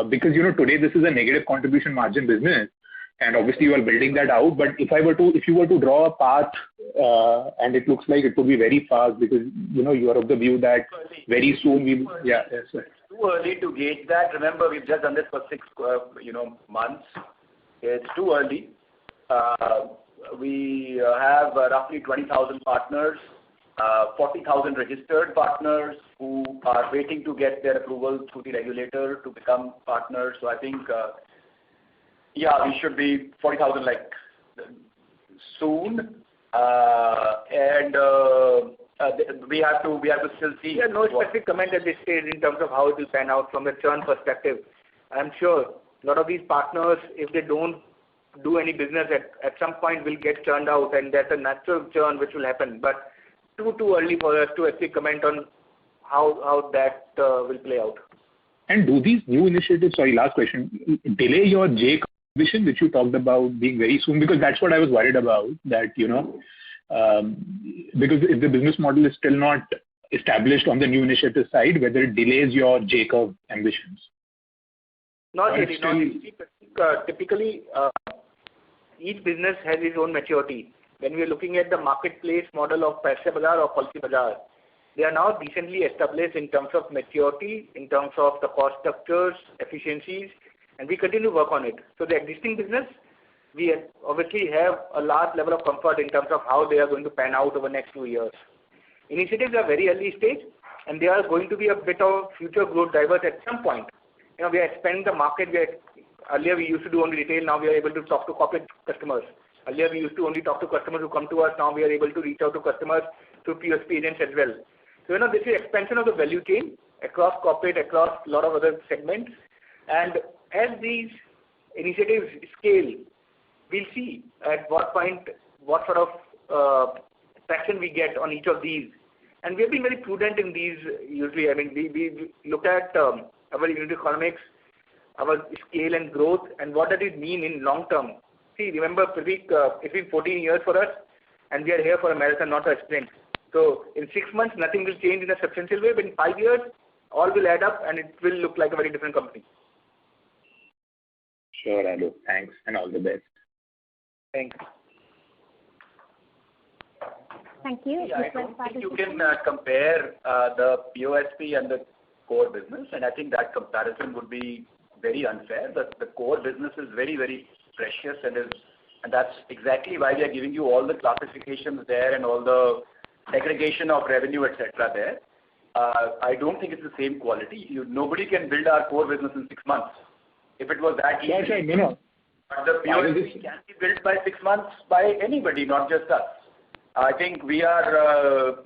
Because, today this is a negative contribution margin business, and obviously you are building that out. But if you were to draw a path, and it looks like it could be very fast because, you are of the view that very soon we... Yeah, yes, sir. It's too early to gauge that. Remember, we've just done this for 6 months. It's too early. We have roughly 20,000 partners, 40,000 registered partners who are waiting to get their approval through the regulator to become partners. So I think, we should be 40,000 soon. And we have to still see. Yeah, no specific comment at this stage in terms of how it will pan out from the churn perspective. I'm sure a lot of these partners, if they don't do any business at some point will get churned out, and that's a natural churn which will happen. But too early for us to actually comment on how that will play out. And do these new initiatives, last question, delay your J vision which you talked about being very soon? Because that's what I was worried about, that, because if the business model is still not established on the new initiative side, whether it delays your J curve ambitions. Not really. Typically, each business has its own maturity. When we are looking at the marketplace model of Paisabazaar or Policybazaar, They are now decently established in terms of maturity, in terms of the cost structures, efficiencies, and we continue to work on it. So the existing business, we obviously have a large level of comfort in terms of how they are going to pan out over the next 2 years. Initiatives are very early stage, and they are going to be a bit of future growth drivers at some point. We are expanding the market. Earlier we used to do only retail, now we are able to talk to corporate customers. Earlier we used to only talk to customers who come to us, now we are able to reach out to customers through POSP agents as well. So this is expansion of the value chain across corporate, across a lot of other segments. And as these initiatives scale, we'll see at what point, what sort of traction we get on each of these. And we have been very prudent in these usually. We look at our unit economics, our scale and growth, and what does it mean in long term. See, remember, Pratik, it's been 14 years for us, and we are here for a marathon, not a sprint. So in 6 months, nothing will change in a substantial way, but in 5 years, all will add up, and it will look like a very different company. Sure, Alok. Thanks, and all the best. Thanks. Thank you. Yeah, I don't think you can compare the POSP and the core business, and I think that comparison would be very unfair. The core business is very, very precious, and that's exactly why we are giving you all the classifications there and all the segregation of revenue, etc. there. I don't think it's the same quality. Nobody can build our core business in 6 months. If it was that easy, but the POSP can be built by 6 months by anybody, not just us. I think we are,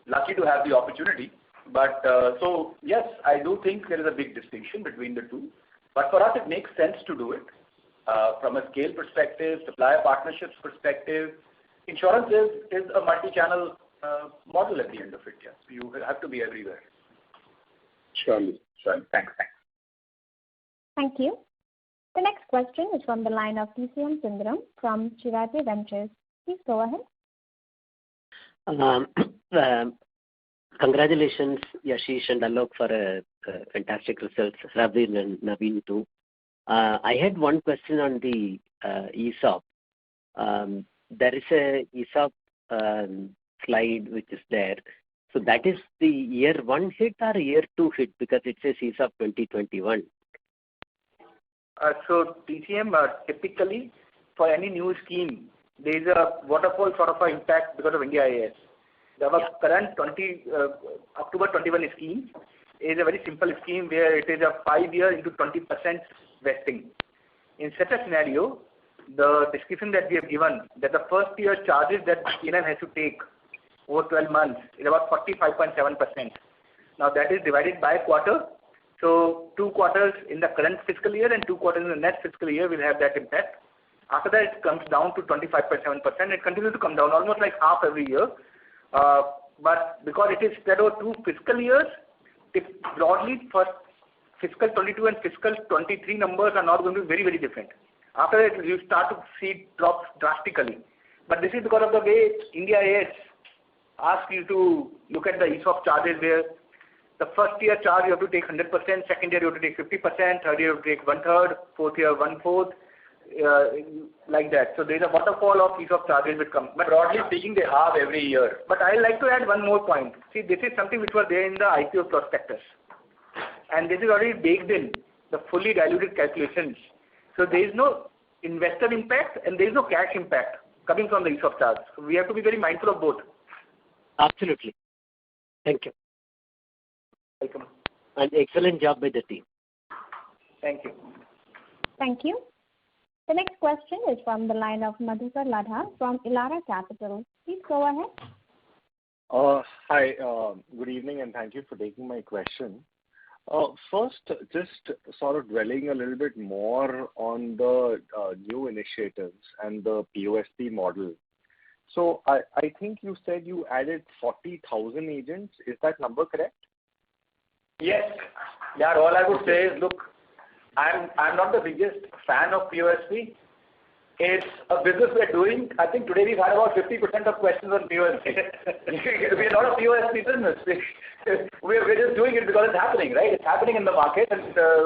lucky to have the opportunity. But so yes, I do think there is a big distinction between the two. But for us, it makes sense to do it from a scale perspective, supplier partnerships perspective. Insurance is a multi-channel model at the end of it. Yes, you have to be everywhere. Surely. Thanks. Thank you. The next question is from the line of TCM Sundaram from Chirati Ventures. Please go ahead. Congratulations, Yashish and Alok, for fantastic results. Ravin and Naveen too. I had one question on the ESOP. There is a ESOP slide which is there. So that is the year 1 hit or year 2 hit, because it says ESOP 2021. So TCM, typically for any new scheme, there is a waterfall sort of an impact because of India AS. Our current October 21 scheme is a very simple scheme where it is a 5-year into 20% vesting. In such a scenario, the description that we have given, that the first year charges that PNL has to take over 12 months is about 45.7%. Now that is divided by quarter. So 2 quarters in the current fiscal year and 2 quarters in the next fiscal year will have that impact. After that, it comes down to 25.7%. It continues to come down almost like half every year. But because it is spread over 2 fiscal years, broadly for fiscal 22 and fiscal 23 numbers are not going to be very, very different. After that, you start to see drops drastically. But this is because of the way India AS asks you to look at the ESOP charges, where the first year charge you have to take 100%, second year you have to take 50%, third year you have to take 1/3, fourth year 1/4, like that. So there is a waterfall of ESOP charges which come. But broadly speaking, they halve every year. But I like to add one more point. See, this is something which was there in the IPO prospectus. And this is already baked in, the fully diluted calculations. So there is no investor impact and there is no cash impact coming from the ESOP charge. So we have to be very mindful of both. Absolutely. Thank you. Welcome. And excellent job by the team. Thank you. Thank you. The next question is from the line of Madhukar Ladha from Elara Capital. Please go ahead. Hi, good evening, and thank you for taking my question. First, just sort of dwelling a little bit more on the new initiatives and the POSP model. So I think you said you added 40,000 agents. Is that number correct? Yes. Yeah, all I would say is, look, I'm not the biggest fan of POSP. It's a business we're doing. I think today we've had about 50% of questions on POSP. We're not a POSP business. We're just doing it because it's happening, right? It's happening in the market, and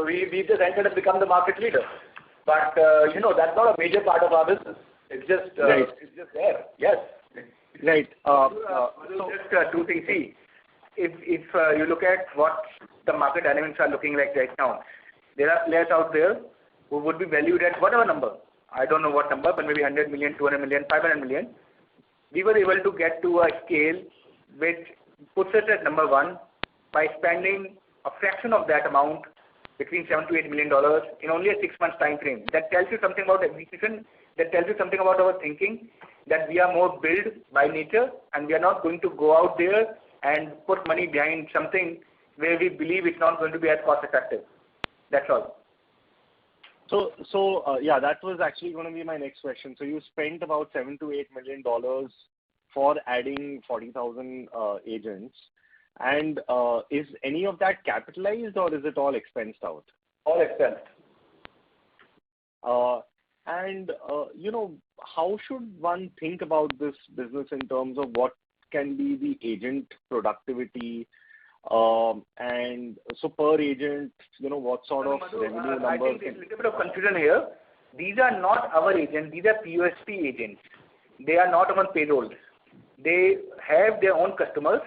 we've just entered and become the market leader. But that's not a major part of our business. It's just it's just there. Yes. Right. So just two things. See, if you look at what the market dynamics are looking like right now, there are players out there who would be valued at whatever number. I don't know what number, but maybe 100 million, 200 million, 500 million. We were able to get to a scale which puts us at number one by spending a fraction of that amount, between $7 to $8 million, in only a 6 months time frame. That tells you something about execution. That tells you something about our thinking, that we are more built by nature, and we are not going to go out there and put money behind something where we believe it's not going to be as cost effective. That's all. So yeah, that was actually going to be my next question. So you spent about $7 to $8 million for adding 40,000 agents, and is any of that capitalized or is it all expensed out? All expensed. How should one think about this business in terms of what can be the agent productivity, and so per agent, what sort of revenue numbers? I think there's a little bit of confusion here. These are not our agents. These are POSP agents. They are not on payroll. They have their own customers.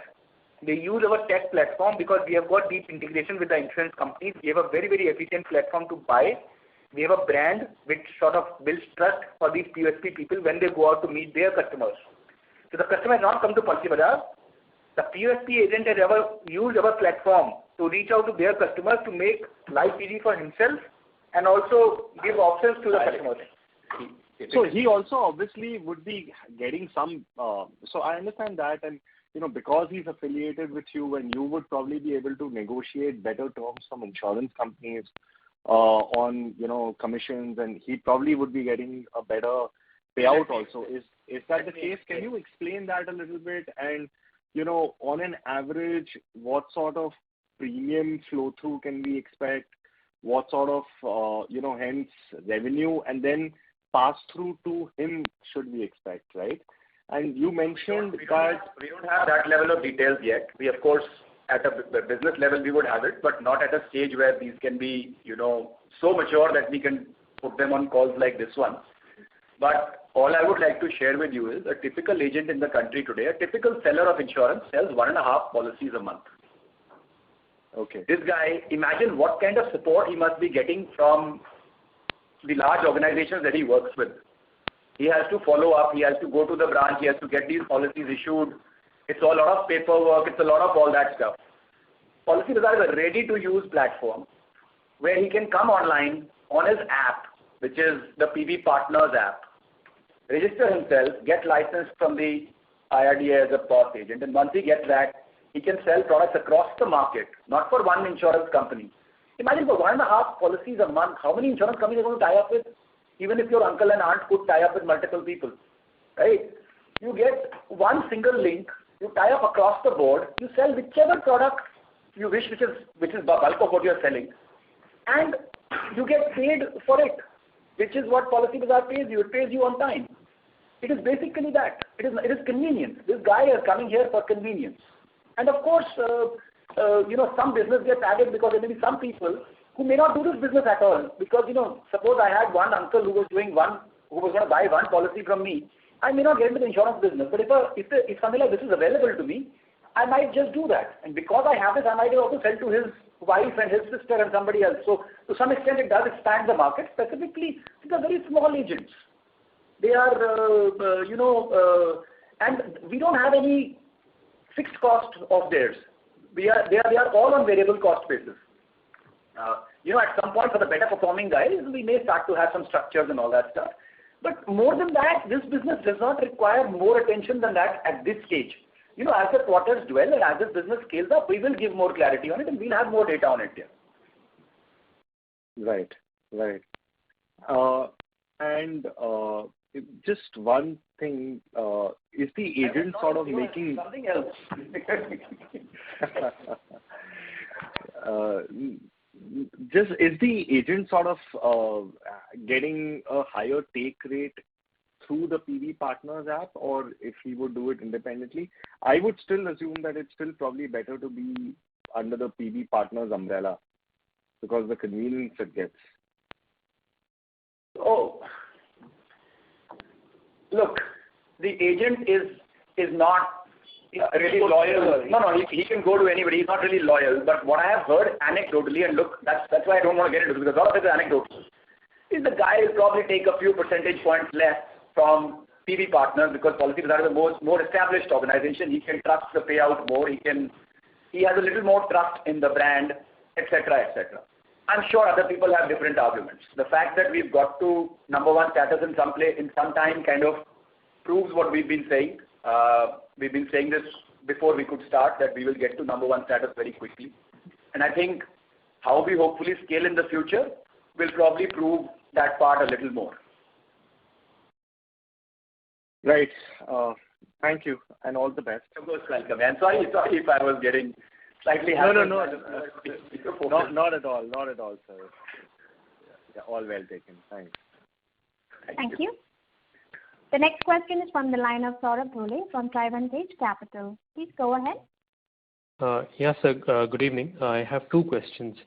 They use our tech platform because we have got deep integration with the insurance companies. We have a very, very efficient platform to buy. We have a brand which sort of builds trust for these POSP people when they go out to meet their customers. So the customer has not come to Policybazaar. The POSP agent has ever used our platform to reach out to their customers to make life easy for himself and also give options to the customers. So he also obviously would be getting some. So I understand that, and because he's affiliated with you, and you would probably be able to negotiate better terms from insurance companies on commissions, and he probably would be getting a better payout also. Is that the case? Can you explain that a little bit? And on an average, what sort of premium flow through can we expect? What sort of hence revenue and then pass through to him should we expect, right? And you mentioned we don't have that level of details yet. We, of course, at a business level, we would have it, but not at a stage where these can be, so mature that we can put them on calls like this one. But all I would like to share with you is a typical agent in the country today, a typical seller of insurance sells 1.5 policies a month. Okay. This guy, imagine what kind of support he must be getting from the large organizations that he works with. He has to follow up, he has to go to the branch, he has to get these policies issued. It's a lot of paperwork, it's a lot of all that stuff. Policybazaar is a ready-to-use platform where he can come online on his app, which is the PB Partners app, register himself, get licensed from the IRDA as a POS agent, and once he gets that, he can sell products across the market, not for one insurance company. Imagine for 1.5 policies a month, how many insurance companies are going to tie up with? Even if your uncle and aunt could tie up with multiple people, right? You get one single link, you tie up across the board, you sell whichever product you wish, which is the bulk of what you are selling, and you get paid for it, which is what Policybazaar pays you. It pays you on time. It is basically that. It is convenience. This guy is coming here for convenience. And of course, some business gets added because there may be some people who may not do this business at all. Because, suppose I had one uncle who was going to buy one policy from me, I may not get into the insurance business. But if something like this is available to me, I might just do that. And because I have this, I might also sell to his wife and his sister and somebody else. So to some extent, it does expand the market. Specifically, these are very small agents. They are, and we don't have any fixed cost of theirs. They are all on variable cost basis. At some point for the better performing guys, we may start to have some structures and all that stuff. But more than that, this business does not require more attention than that at this stage. As the quarters dwell and as this business scales up, we will give more clarity on it and we'll have more data on it here. Right. And just one thing, is the agent sort of making something else? Is the agent sort of getting a higher take rate through the PB Partners app, or if he would do it independently? I would still assume that it's still probably better to be under the PB Partners umbrella because the convenience it gets. Oh, look, the agent is is not really loyal. No, he can go to anybody. He's not really loyal. But what I have heard anecdotally, and look, that's why I don't want to get into it, because a lot of it is anecdotal, is the guy will probably take a few percentage points less from PB partners because Policybazaar is a more established organization. He can trust the payout more. He has a little more trust in the brand, etc., etc. I'm sure other people have different arguments. The fact that we've got to number one status in some time kind of proves what we've been saying. We've been saying this before we could start, that we will get to number one status very quickly. And I think how we hopefully scale in the future will probably prove that part a little more. Right. Thank you, and all the best. Of course, welcome. And sorry if I was getting slightly No, not at all, sir. Yeah, all well taken. Thanks. Thank you. The next question is from the line of Saurabh Dhole from Trivantage Capital. Please go ahead. Yes, sir. Good evening. I have two questions.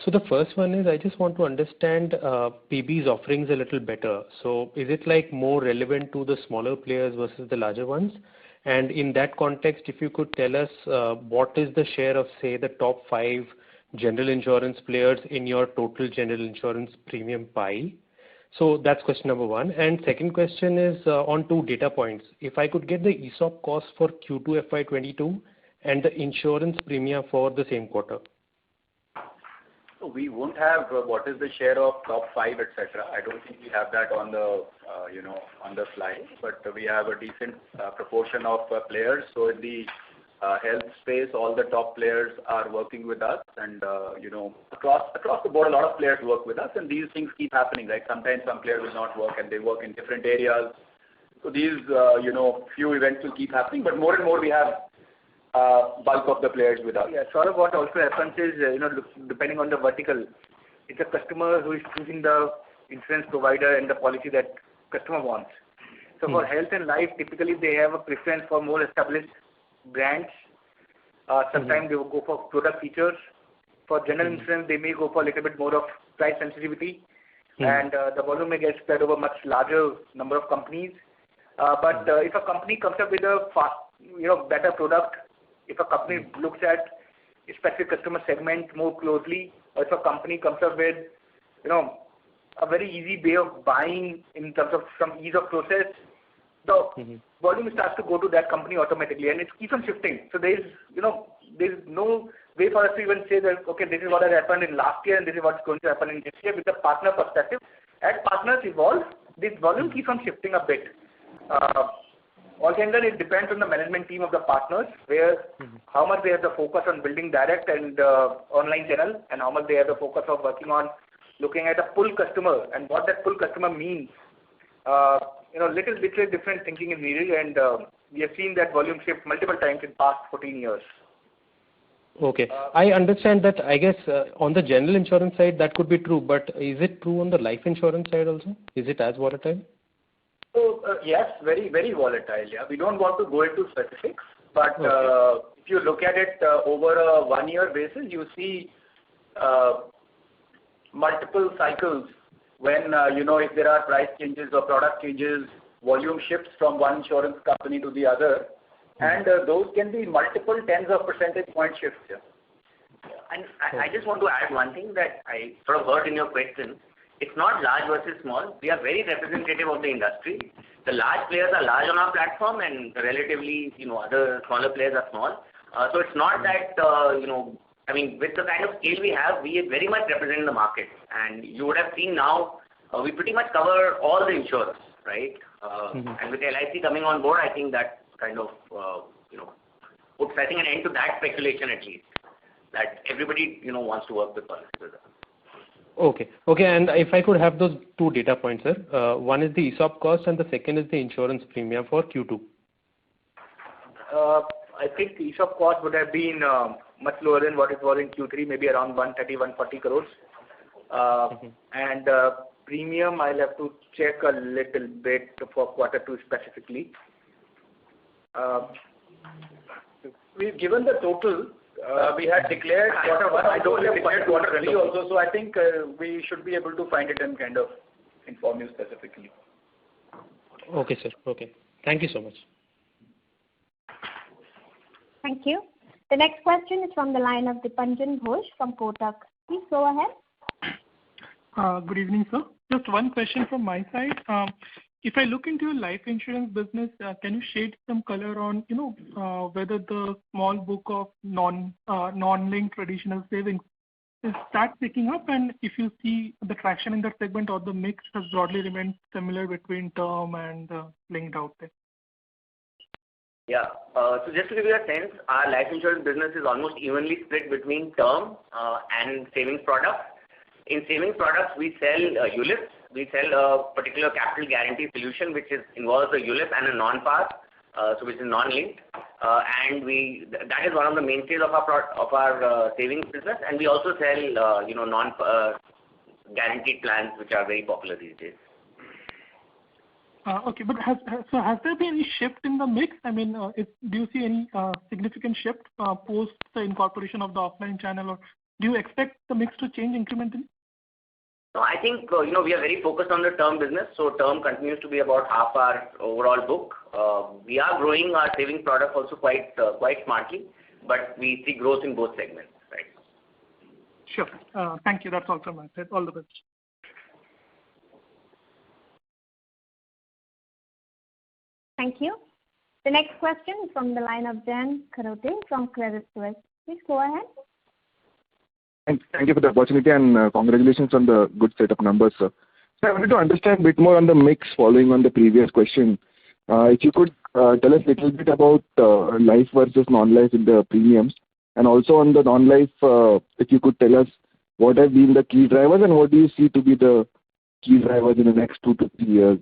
So the first one is, I just want to understand PB's offerings a little better. So is it like more relevant to the smaller players versus the larger ones? And in that context, if you could tell us what is the share of, say, the top 5 general insurance players in your total general insurance premium pie? So that's question number one. And second question is on 2 data points. If I could get the ESOP cost for Q2 FY22 and the insurance premium for the same quarter. We won't have what is the share of top 5, etc. I don't think we have that on the on the slide, but we have a decent proportion of players. So in the health space, all the top players are working with us, and across the board, a lot of players work with us, and these things keep happening. Right? Sometimes some players will not work, and they work in different areas. So these few events will keep happening, but more and more we have bulk of the players with us. Yeah, sort of what also happens is, depending on the vertical, it's a customer who is choosing the insurance provider and the policy that customer wants. So for health and life, typically they have a preference for more established brands. Sometimes they will go for product features. For general insurance, they may go for a little bit more of price sensitivity, and the volume may get spread over much larger number of companies. But if a company comes up with a better product, if a company looks at a specific customer segment more closely, or if a company comes up with, a very easy way of buying in terms of some ease of process, the volume starts to go to that company automatically, and it keeps on shifting. So there's no way for us to even say that, okay, this is what has happened in last year and this is what's going to happen in this year. With the partner perspective, as partners evolve, this volume keeps on shifting a bit. Altogether, it depends on the management team of the partners, where how much they have the focus on building direct and online channel, and how much they have the focus of working on looking at a pull customer and what that pull customer means. Little different thinking is needed, and we have seen that volume shift multiple times in past 14 years. Okay. I understand that, I guess, on the general insurance side, that could be true, but is it true on the life insurance side also? Is it as volatile? So, yes, very, very volatile. Yeah, we don't want to go into specifics, but if you look at it over a 1-year basis, you see multiple cycles when, if there are price changes or product changes, volume shifts from one insurance company to the other, and those can be multiple tens of percentage point shifts. Yeah. And I just want to add one thing that I sort of heard in your question. It's not large versus small. We are very representative of the industry. The large players are large on our platform, and relatively, other smaller players are small. So it's not that, with the kind of scale we have, we very much represent the market. And you would have seen now, we pretty much cover all the insurers, right? And with LIC coming on board, I think that kind of, puts, I think, an end to that speculation at least, that everybody, wants to work with Policybazaar. Okay. And if I could have those 2 data points, sir. One is the ESOP cost and the second is the insurance premium for Q2. I think the ESOP cost would have been much lower than what it was in Q3, maybe around 130-140 crores. And premium, I'll have to check a little bit for Q2 specifically. We've given the total. We had declared Q1. I don't have declared Q3 also, so I think we should be able to find it and kind of inform you specifically. Okay, sir. Okay. Thank you so much. Thank you. The next question is from the line of Dipanjan Ghosh from Kotak. Please go ahead. Good evening, sir. Just one question from my side. If I look into your life insurance business, can you shed some color on, whether the small book of non-linked traditional savings is that picking up, and if you see the traction in that segment or the mix has broadly remained similar between term and linked out there? Yeah. So just to give you a sense, our life insurance business is almost evenly split between term and savings products. In savings products, we sell ULIPs. We sell a particular capital guarantee solution which involves a ULIP and a non-par, so which is non-linked. And that is one of the mainstays of our savings business. And we also sell non-guaranteed plans which are very popular these days. Okay, but has there been any shift in the mix? I mean, do you see any significant shift post the incorporation of the offline channel, or do you expect the mix to change incrementally? No, I think we are very focused on the term business, so term continues to be about half our overall book. We are growing our savings products also quite smartly, but we see growth in both segments, right? Sure. Thank you. That's all from my side. All the best. Thank you. The next question is from the line of Jan Karote from Credit Suisse. Please go ahead. Thank you for the opportunity and congratulations on the good set of numbers, sir. So I wanted to understand a bit more on the mix following on the previous question. If you could tell us a little bit about life versus non-life in the premiums, and also on the non-life, if you could tell us what have been the key drivers and what do you see to be the key drivers in the next 2 to 3 years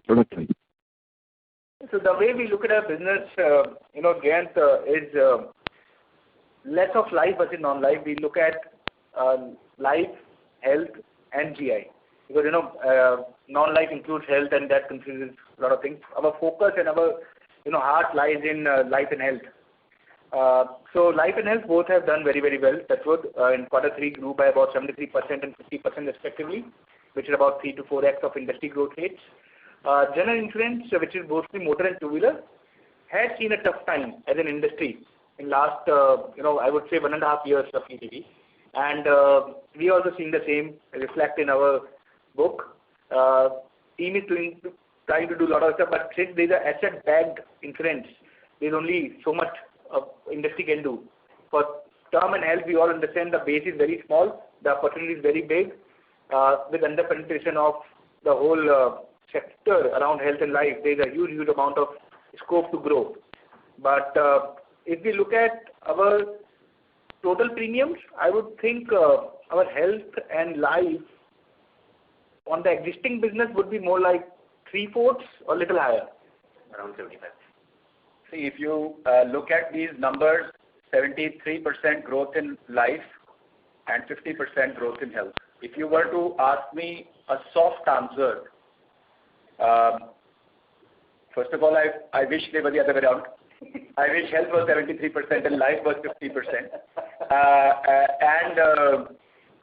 product-wise? So the way we look at our business, Jan, is less of life versus non-life. We look at life, health, and GI. Because, non-life includes health and that considers a lot of things. Our focus and our, heart lies in life and health. So life and health both have done very, very well. That's good. In Q3 grew by about 73% and 50% respectively, which is about 3 to 4x of industry growth rates. General insurance, which is mostly motor and two-wheeler, has seen a tough time as an industry in last, I would say 1.5 years of PTV. And we also seeing the same reflect in our book. Team is trying to do a lot of stuff, but since there's an asset-backed insurance, there's only so much industry can do. For term and health, we all understand the base is very small, the opportunity is very big. With under-penetration of the whole sector around health and life, there's a huge, huge amount of scope to grow. But if we look at our total premiums, I would think our health and life on the existing business would be more like 3/4 or a little higher. Around 75. See, if you look at these numbers, 73% growth in life and 50% growth in health. If you were to ask me a soft answer, first of all, I wish they were the other way around. I wish health was 73% and life was 50%.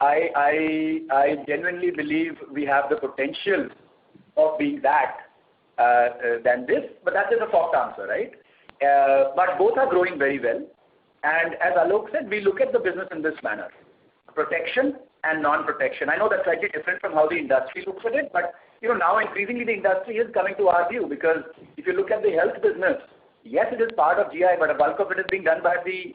I genuinely believe we have the potential of being that than this, but that is a soft answer, right? But both are growing very well. And as Alok said, we look at the business in this manner: protection and non-protection. I know that's slightly different from how the industry looks at it, but now increasingly the industry is coming to our view, because if you look at the health business, yes, it is part of GI, but a bulk of it is being done by the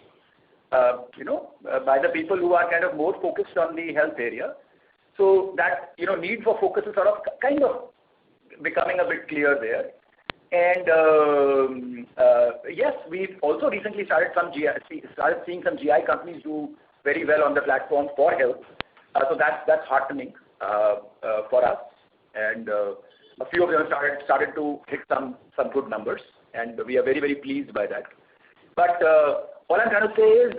by the people who are kind of more focused on the health area. So that need for focus is sort of kind of becoming a bit clear there. And yes, we've also recently started seeing some GI companies do very well on the platform for health. So that's heartening for us. And a few of them started to hit some good numbers, and we are very, very pleased by that. But all I'm trying to say is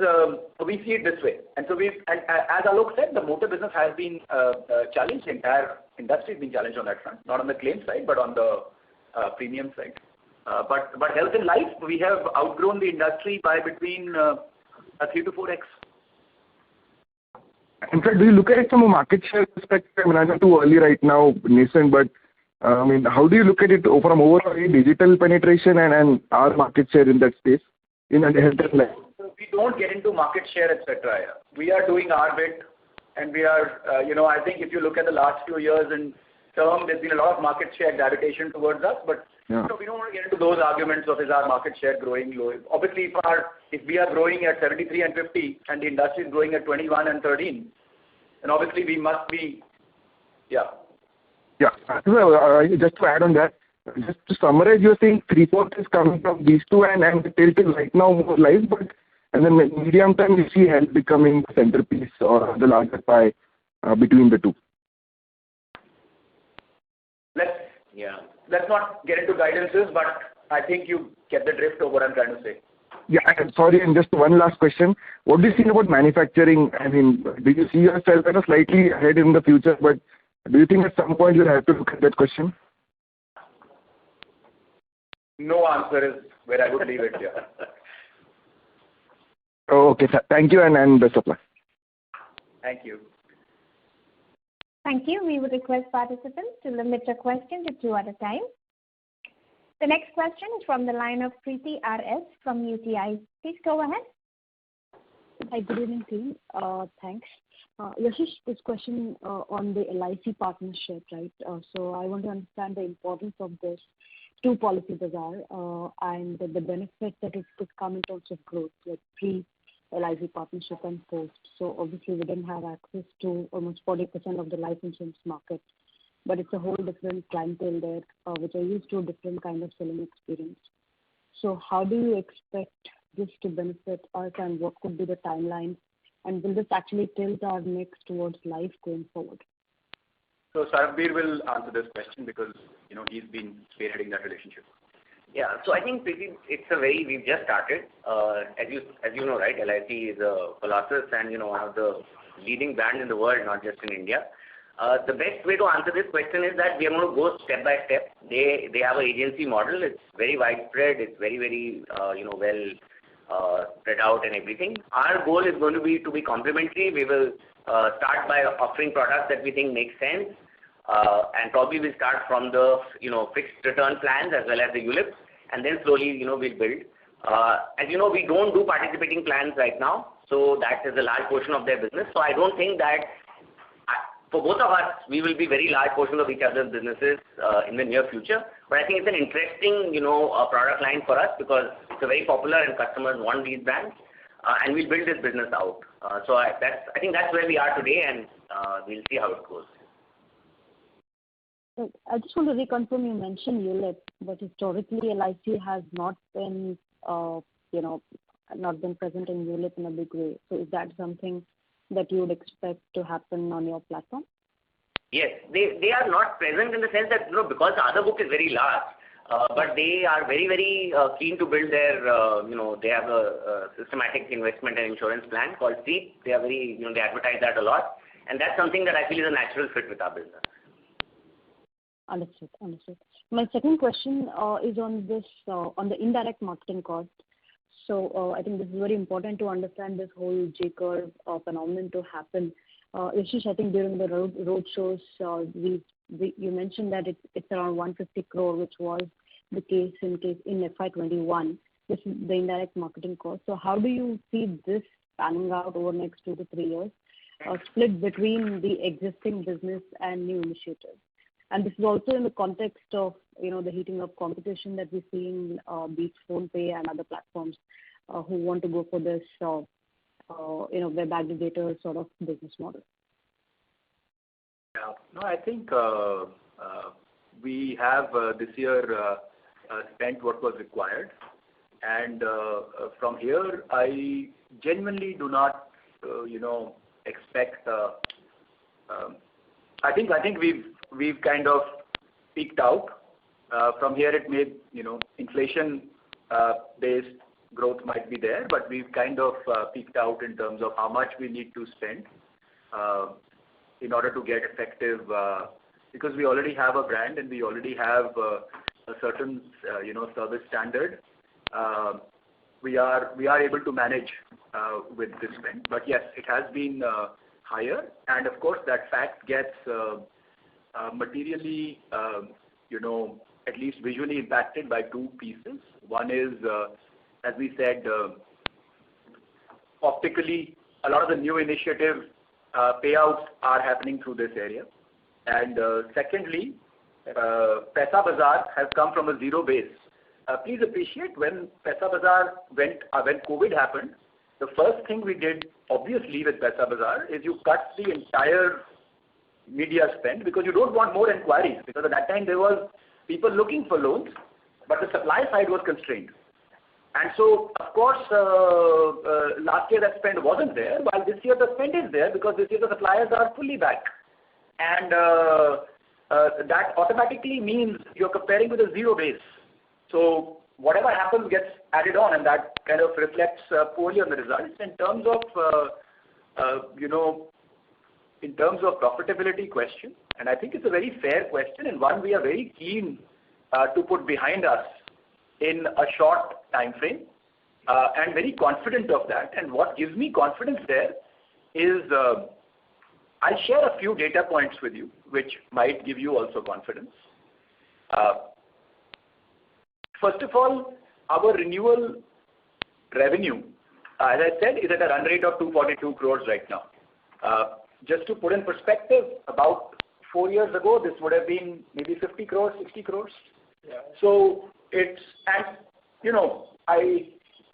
we see it this way. And so as Alok said, the motor business has been challenged. The entire industry has been challenged on that front, not on the claim side, but on the premium side. But health and life, we have outgrown the industry by between 3 to 4x. In fact, do you look at it from a market share perspective? I mean, I know too early right now, nascent, but I mean, how do you look at it from overall digital penetration and our market share in that space? in health and life? We don't get into market share, etc. We are doing our bit, and we are, I think if you look at the last few years in term, there's been a lot of market share gravitation towards us, but we don't want to get into those arguments of is our market share growing low. Obviously, if we are growing at 73 and 50, and the industry is growing at 21 and 13, then obviously we must be, Yeah. Just to add on that, just to summarize, you're saying 3/4 is coming from these two, and the tilt is right now more live, but and then medium term we see health becoming the centerpiece or the larger pie between the two. Let's not get into guidances, but I think you get the drift of what I'm trying to say. Yeah, I'm sorry, and just one last question. What do you think about manufacturing? I mean, do you see yourself kind of slightly ahead in the future, but do you think at some point you'll have to look at that question? No answer is where I would leave it here. Oh, okay, sir. Thank you, and best of luck. Thank you. Thank you. We would request participants to limit your question to 2 at a time. The next question is from the line of Preeti RS from UTI. Please go ahead. Hi, good evening, team. Thanks. Yashish, this question on the LIC partnership, right? So I want to understand the importance of this to Policy Bazaar and the benefits that it could come in terms of growth, like pre-LIC partnership and post. So obviously we didn't have access to almost 40% of the life insurance market, but it's a whole different clientele there, which are used to a different kind of selling experience. So how do you expect this to benefit us, and what could be the timeline? And will this actually tilt our mix towards life going forward? So Sarbvir will answer this question because he's been spearheading that relationship. Yeah, so I think we've just started. As you know, right, LIC is a colossus and one of the leading brands in the world, not just in India. The best way to answer this question is that we are going to go step by step. They have an agency model. It's very widespread. It's very, very well spread out and everything. Our goal is going to be complementary. We will start by offering products that we think make sense, and probably we'll start from the fixed return plans as well as the ULIP, and then slowly we'll build. As you know, we don't do participating plans right now, so that is a large portion of their business. So I don't think that for both of us, we will be very large portions of each other's businesses in the near future. But I think it's an interesting, product line for us because it's a very popular and customers want these brands, and we'll build this business out. So I think that's where we are today, and we'll see how it goes. I just want to reconfirm, you mentioned ULIP, but historically LIC has not been, not been present in ULIP in a big way. So is that something that you would expect to happen on your platform? Yes, they are not present in the sense that, because the other book is very large, but they are very, very keen to build their, they have a systematic investment and insurance plan called SEEP. They are very, they advertise that a lot, and that's something that I feel is a natural fit with our business. Understood. My second question is on this, on the indirect marketing cost. So I think this is very important to understand this whole J-curve phenomenon to happen. Yashish, I think during the road shows, you mentioned that it's around 150 crore, which was the case in FY21. This is the indirect marketing cost. So how do you see this panning out over the next 2 to 3 years, split between the existing business and new initiatives? And this is also in the context of, the heating up competition that we're seeing, be it PhonePe and other platforms who want to go for this, web aggregator sort of business model. Yeah. No, I think we have this year spent what was required, and from here I genuinely do not, expect. I think we've kind of peaked out. From here it may, inflation based growth might be there, but we've kind of peaked out in terms of how much we need to spend in order to get effective, because we already have a brand and we already have a certain, service standard. We are able to manage with this spend, but yes, it has been higher, and of course that fact gets materially, at least visually impacted by two pieces. One is as we said, optically, a lot of the new initiative payouts are happening through this area. And secondly, Paisa Bazaar has come from a zero base. Please appreciate when Paisa Bazaar when COVID happened, the first thing we did, obviously, with Paisa Bazaar is you cut the entire media spend because you don't want more inquiries, because at that time there was people looking for loans, but the supply side was constrained. And so, of course, last year that spend wasn't there, while this year the spend is there because this year the suppliers are fully back. And that automatically means you're comparing with a zero base. So whatever happens gets added on, and that kind of reflects poorly on the results. In terms of profitability question, and I think it's a very fair question and one we are very keen to put behind us in a short time frame, and very confident of that. And what gives me confidence there is I'll share a few data points with you which might give you also confidence. First of all, our renewal revenue, as I said, is at a run rate of 242 crores right now. Just to put in perspective, about 4 years ago, this would have been maybe 50 crores, 60 crores. Yeah. So it's, and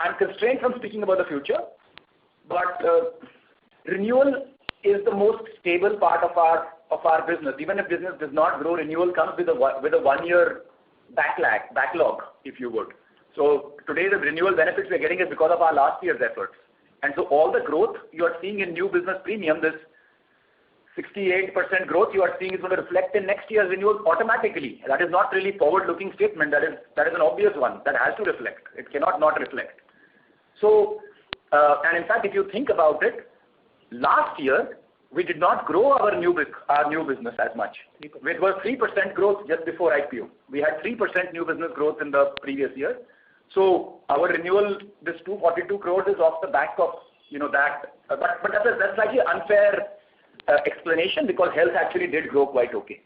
I'm constrained from speaking about the future, but renewal is the most stable part of our business. Even if business does not grow, renewal comes with a 1 year backlog, if you would. So today the renewal benefits we're getting is because of our last year's efforts. And so all the growth you are seeing in new business premium, this 68% growth you are seeing is going to reflect in next year's renewal automatically. That is not really forward-looking statement. That is an obvious one. That has to reflect. It cannot not reflect. So, and in fact, if you think about it, last year we did not grow our new business as much. It was 3% growth just before IPO. We had 3% new business growth in the previous year. So our renewal, this 242 crores is off the back of that. But that's slightly unfair explanation because health actually did grow quite okay.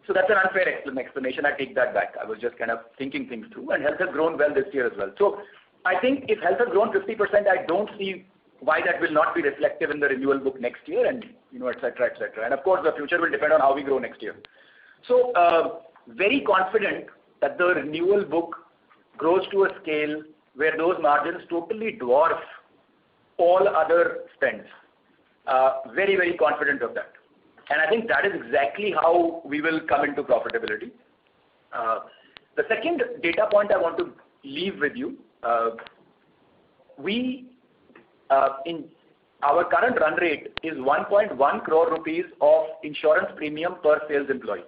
So that's an unfair explanation. I take that back. I was just kind of thinking things through, and health has grown well this year as well. So I think if health has grown 50%, I don't see why that will not be reflective in the renewal book next year, and et cetera, et cetera. And of course, the future will depend on how we grow next year. So very confident that the renewal book grows to a scale where those margins totally dwarf all other spends. Very, very confident of that. And I think that is exactly how we will come into profitability. The second data point I want to leave with you, in our current run rate is 1.1 crore rupees of insurance premium per sales employee.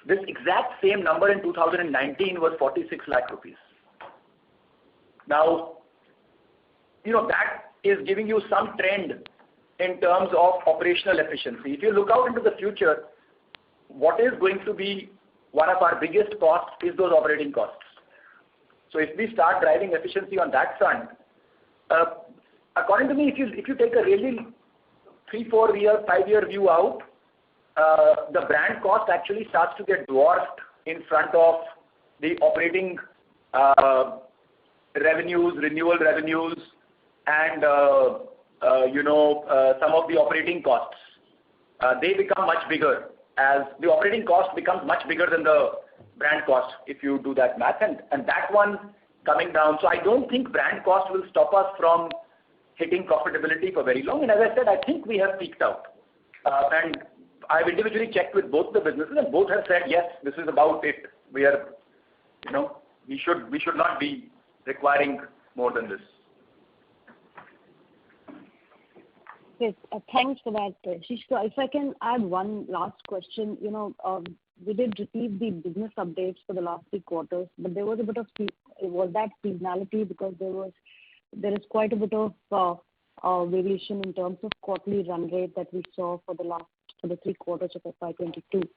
This exact same number in 2019 was 46 lakh rupees. Now, that is giving you some trend in terms of operational efficiency. If you look out into the future, what is going to be one of our biggest costs is those operating costs. So if we start driving efficiency on that front, according to me, if you take a really 3-4 year, 5-year view out, the brand cost actually starts to get dwarfed in front of the operating revenues, renewal revenues, and some of the operating costs. They become much bigger as the operating cost becomes much bigger than the brand cost if you do that math, and that one coming down. So I don't think brand cost will stop us from hitting profitability for very long. And as I said, I think we have peaked out. And I've individually checked with both the businesses, and both have said, yes, this is about it. We are, we should not be requiring more than this. Yes, thanks for that, Ashish. So if I can add one last question, we did receive the business updates for the last 3 quarters, but there was a bit of seasonality because there is quite a bit of variation in terms of quarterly run rate that we saw for the 3 quarters of FY22.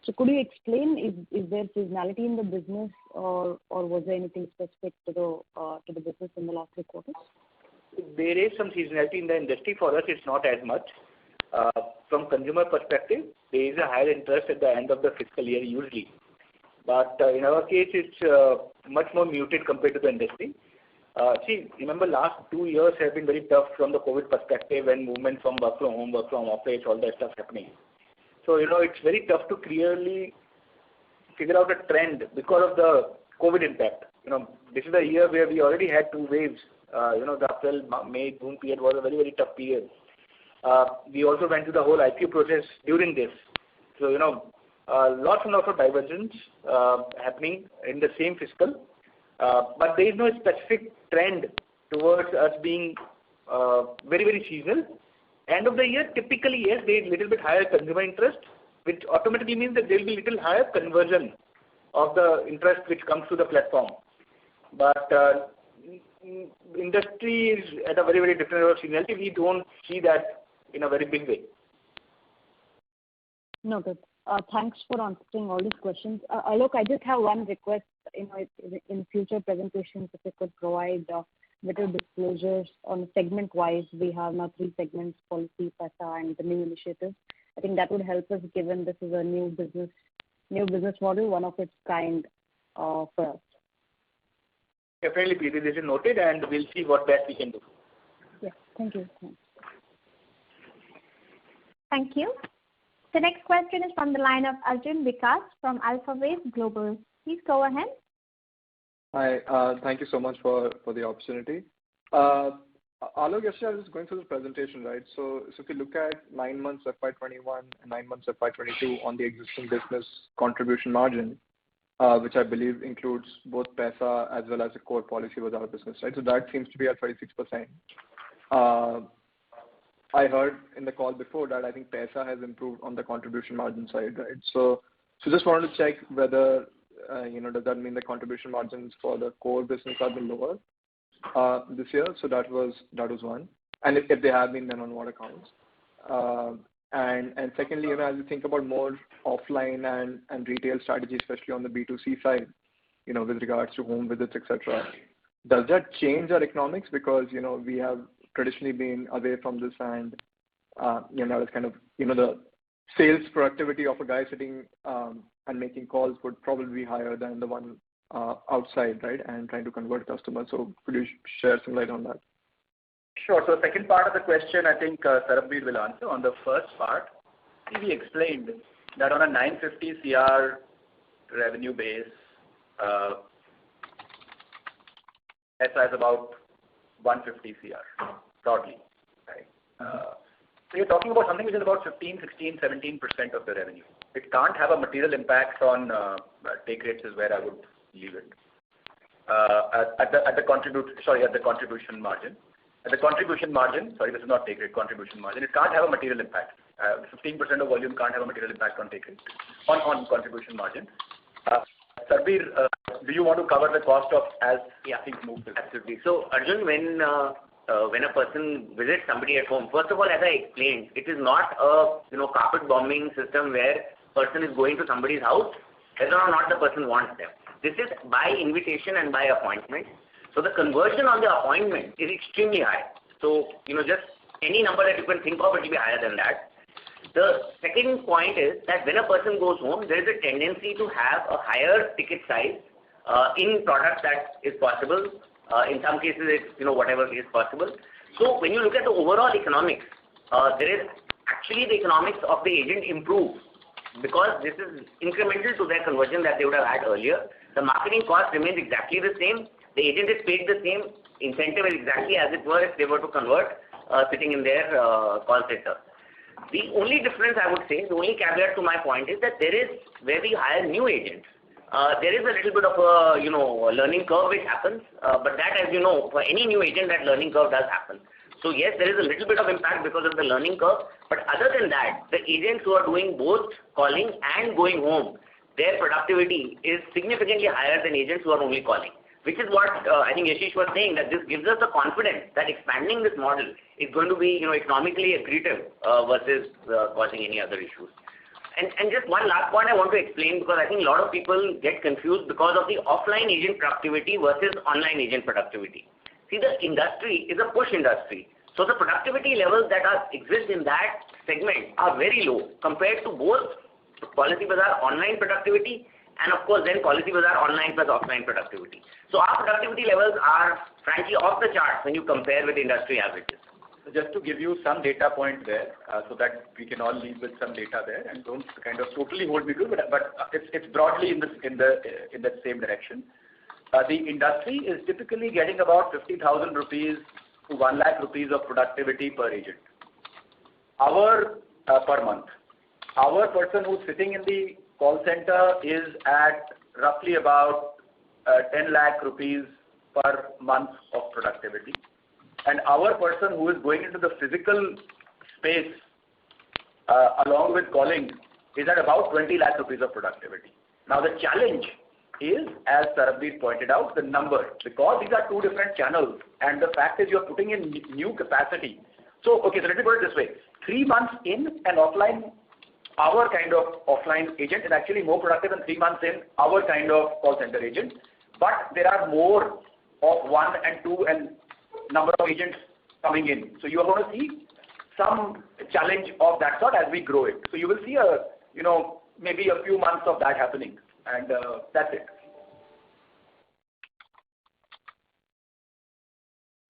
So could you explain, is there seasonality in the business, or was there anything specific to the business in the last 3 quarters? There is some seasonality in the industry. For us, it's not as much. From consumer perspective, there is a higher interest at the end of the fiscal year usually. But in our case, it's much more muted compared to the industry. See, remember last 2 years have been very tough from the COVID perspective when movement from work from home, work from office, all that stuff happening. So, it's very tough to clearly figure out a trend because of the COVID impact. This is a year where we already had 2 waves. The April, May, June period was a very, very tough period. We also went through the whole IPO process during this. So, lots and lots of divergence happening in the same fiscal. But there is no specific trend towards us being very, very seasonal. End of the year, typically, yes, there is a little bit higher consumer interest, which automatically means that there will be little higher conversion of the interest which comes to the platform. But industry is at a very, very different level of seasonality. We don't see that in a very big way. Noted. Thanks for answering all these questions. Alok, I just have one request. In future presentations, if you could provide better disclosures on segment-wise. We have now 3 segments: policy, PESA, and the new initiatives. I think that would help us, given this is a new business model, one of its kind for us. Definitely, Preeti, this is noted, and we'll see what best we can do. Yeah, thank you. Thanks. Thank you. The next question is from the line of Arjun Vikas from AlphaWave Global. Please go ahead. Hi, thank you so much for the opportunity. Alok, yesterday I was going through the presentation, right? So if you look at 9 months FY21 and 9 months FY22 on the existing business contribution margin, which I believe includes both PESA as well as the core Policybazaar business, right? So that seems to be at 36%. I heard in the call before that I think PESA has improved on the contribution margin side, right? So just wanted to check whether, does that mean the contribution margins for the core business have been lower this year? So that was one. And if they have been, then on what accounts? And secondly, as you think about more offline and retail strategy, especially on the B2C side, with regards to home visits, etc., does that change our economics? Because, we have traditionally been away from this, and, now it's kind of, the sales productivity of a guy sitting and making calls would probably be higher than the one outside, right, and trying to convert customers. So could you share some light on that? Sure. So second part of the question, I think Sarbvir will answer. On the first part, we explained that on a 950 CR revenue base, SI is about 150 CR, broadly. Right? So you're talking about something which is about 15, 16, 17% of the revenue. It can't have a material impact on take rates is where I would leave it. At the contribution margin. At the contribution margin, sorry, this is not take rate, contribution margin. It can't have a material impact. 15% of volume can't have a material impact on take rate, on contribution margin. Sarbvir, do you want to cover the cost of as things move? Absolutely. So Arjun, when a person visits somebody at home, first of all, as I explained, it is not a carpet bombing system where person is going to somebody's house whether or not the person wants them. This is by invitation and by appointment. So the conversion on the appointment is extremely high. So just any number that you can think of, it will be higher than that. The second point is that when a person goes home, there is a tendency to have a higher ticket size in products that is possible. In some cases, it's whatever is possible. So when you look at the overall economics, there is actually the economics of the agent improve because this is incremental to their conversion that they would have had earlier. The marketing cost remains exactly the same. The agent is paid the same. Incentive is exactly as it were if they were to convert sitting in their call center. The only difference I would say, the only caveat to my point is that there is, where we hire new agents, there is a little bit of a, learning curve which happens, but that, as you know, for any new agent, that learning curve does happen. So yes, there is a little bit of impact because of the learning curve, but other than that, the agents who are doing both calling and going home, their productivity is significantly higher than agents who are only calling, which is what I think Yashish was saying, that this gives us the confidence that expanding this model is going to be, economically accretive versus causing any other issues. And just one last point I want to explain, because I think a lot of people get confused because of the offline agent productivity versus online agent productivity. See, the industry is a push industry. So the productivity levels that exist in that segment are very low compared to both Policybazaar online productivity and of course then Policybazaar online plus offline productivity. So our productivity levels are frankly off the charts when you compare with industry averages. So just to give you some data point there, so that we can all leave with some data there, and don't kind of totally hold me to it, but it's broadly in the same direction. The industry is typically getting about 50,000 rupees to 1 lakh rupees of productivity per agent. Per month. Our person who's sitting in the call center is at roughly about 10 lakh rupees per month of productivity. And our person who is going into the physical space along with calling is at about 20 lakh rupees of productivity. Now the challenge is, as Sarbvir pointed out, the number, because these are two different channels, and the fact is you're putting in new capacity. So let me put it this way: 3 months in an offline, our kind of offline agent is actually more productive than 3 months in our kind of call center agent. But there are more of 1 and 2 and number of agents coming in. So you are going to see some challenge of that sort as we grow it. So you will see maybe a few months of that happening. And that's it.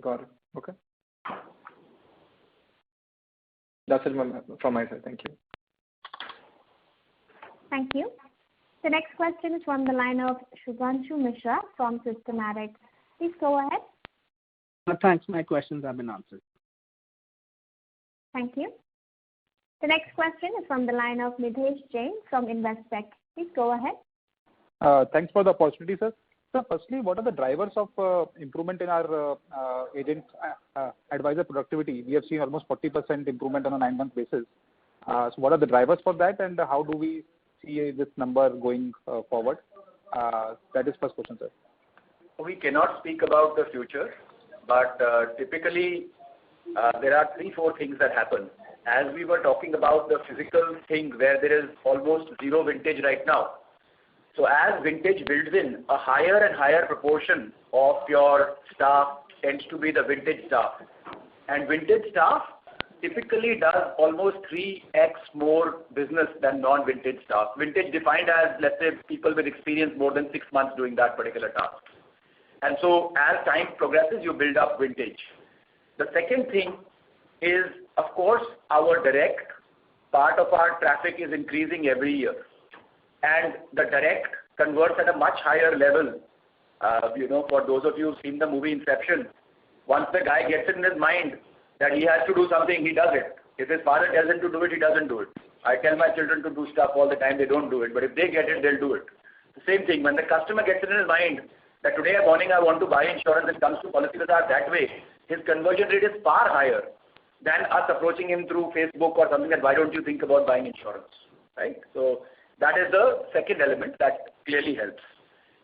Got it. Okay. That's it from my side. Thank you. Thank you. The next question is from the line of Shubhanshu Mishra from Systematic. Please go ahead. Thanks. My questions have been answered. Thank you. The next question is from the line of Nidhesh Jain from Investec. Please go ahead. Thanks for the opportunity, sir. So firstly, what are the drivers of improvement in our agent advisor productivity? We have seen almost 40% improvement on a 9-month basis. So what are the drivers for that, and how do we see this number going forward? That is first question, sir. We cannot speak about the future, but typically there are 3-4 things that happen. As we were talking about the physical thing where there is almost zero vintage right now. So as vintage builds in, a higher and higher proportion of your staff tends to be the vintage staff. And vintage staff typically does almost 3x more business than non-vintage staff. Vintage defined as, let's say, people with experience more than 6 months doing that particular task. And so as time progresses, you build up vintage. The second thing is, of course, our direct part of our traffic is increasing every year. And the direct converts at a much higher level. For those of you who've seen the movie Inception, once the guy gets it in his mind that he has to do something, he does it. If his father tells him to do it, he doesn't do it. I tell my children to do stuff all the time, they don't do it. But if they get it, they'll do it. The same thing, when the customer gets it in his mind that today morning I want to buy insurance and comes to Policybazaar that way, his conversion rate is far higher than us approaching him through Facebook or something that why don't you think about buying insurance, right? So that is the second element that clearly helps.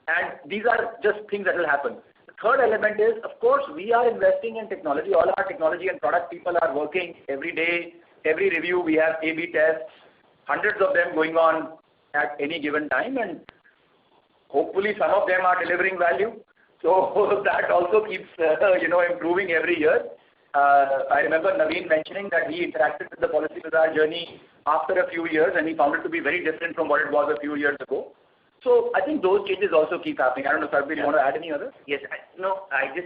And these are just things that will happen. The third element is, of course, we are investing in technology. All our technology and product people are working every day. Every review, we have A/B tests, hundreds of them going on at any given time. And hopefully some of them are delivering value. So that also keeps, improving every year. I remember Naveen mentioning that he interacted with the Policybazaar journey after a few years, and he found it to be very different from what it was a few years ago. So I think those changes also keep happening. I don't know, Sarbvir, you want to add any others? Yes,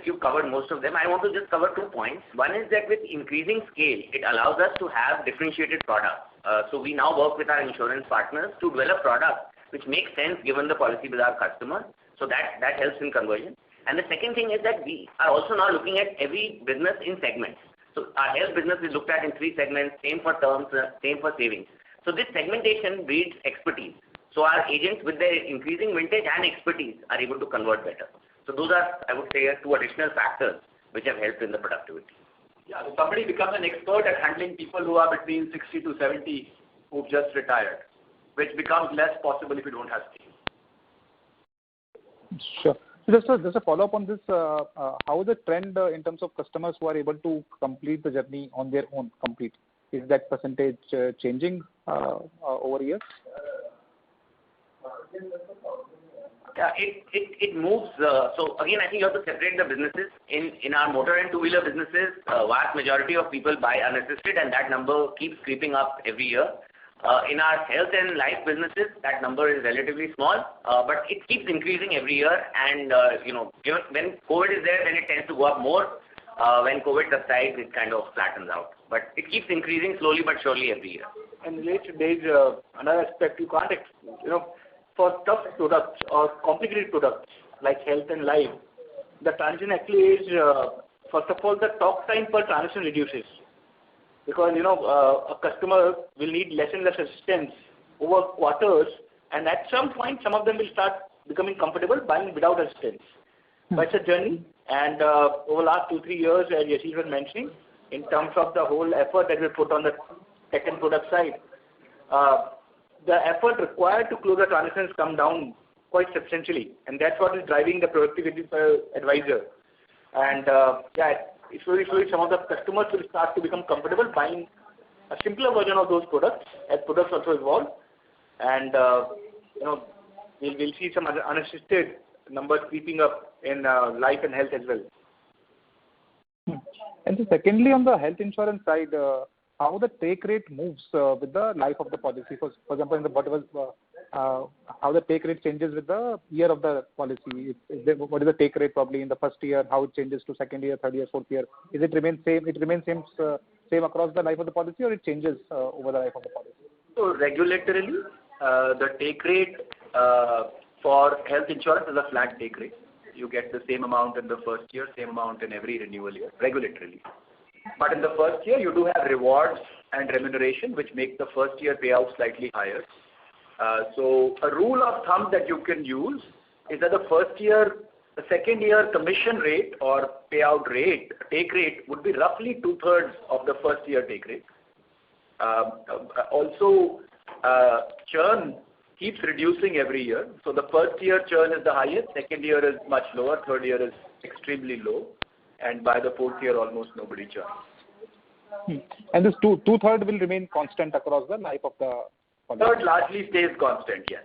you covered most of them. I want to just cover 2 points. One is that with increasing scale, it allows us to have differentiated products. So we now work with our insurance partners to develop products which make sense given the Policybazaar customer. So that helps in conversion. And the second thing is that we are also now looking at every business in segments. So our health business is looked at in 3 segments, same for terms, same for savings. So this segmentation breeds expertise. So our agents with their increasing vintage and expertise are able to convert better. So those are, I would say, 2 additional factors which have helped in the productivity. Yeah, so somebody becomes an expert at handling people who are between 60 to 70 who've just retired, which becomes less possible if you don't have team. Sure. Just a follow-up on this. How is the trend in terms of customers who are able to complete the journey on their own complete? Is that percentage changing over years? Yeah, it moves. So again, I think you have to separate the businesses. In our motor and two-wheeler businesses, vast majority of people buy unassisted, and that number keeps creeping up every year. In our health and life businesses, that number is relatively small, but it keeps increasing every year. And when COVID is there, then it tends to go up more. When COVID subsides, it kind of flattens out. But it keeps increasing slowly but surely every year. And later days, another aspect you can't, for tough products or complicated products like health and life, the transition actually is, first of all, the talk time per transaction reduces. Because, a customer will need less and less assistance over quarters, and at some point, some of them will start becoming comfortable buying without assistance. But it's a journey, and over the last 2-3 years, as Yashish was mentioning, in terms of the whole effort that we put on the tech and product side, the effort required to close the transactions come down quite substantially, and that's what is driving the productivity per advisor. And it's slowly some of the customers will start to become comfortable buying a simpler version of those products as products also evolve, and we'll see some other unassisted numbers creeping up in life and health as well. And so secondly, on the health insurance side, how the take rate moves with the life of the policy. For example, in the how the take rate changes with the year of the policy. What is the take rate probably in the first year? How it changes to second year, third year, fourth year? Is it remain same? It remains same across the life of the policy, or it changes over the life of the policy? So regulatorily, the take rate for health insurance is a flat take rate. You get the same amount in the first year, same amount in every renewal year, regulatorily. But in the first year, you do have rewards and remuneration, which make the first year payout slightly higher. So a rule of thumb that you can use is that the second year commission rate or payout rate, take rate, would be roughly 2/3 of the first year take rate. Also, churn keeps reducing every year. So the first year churn is the highest, second year is much lower, third year is extremely low, and by the fourth year, almost nobody churns. And this 2/3 will remain constant across the life of the policy? Third largely stays constant, yes.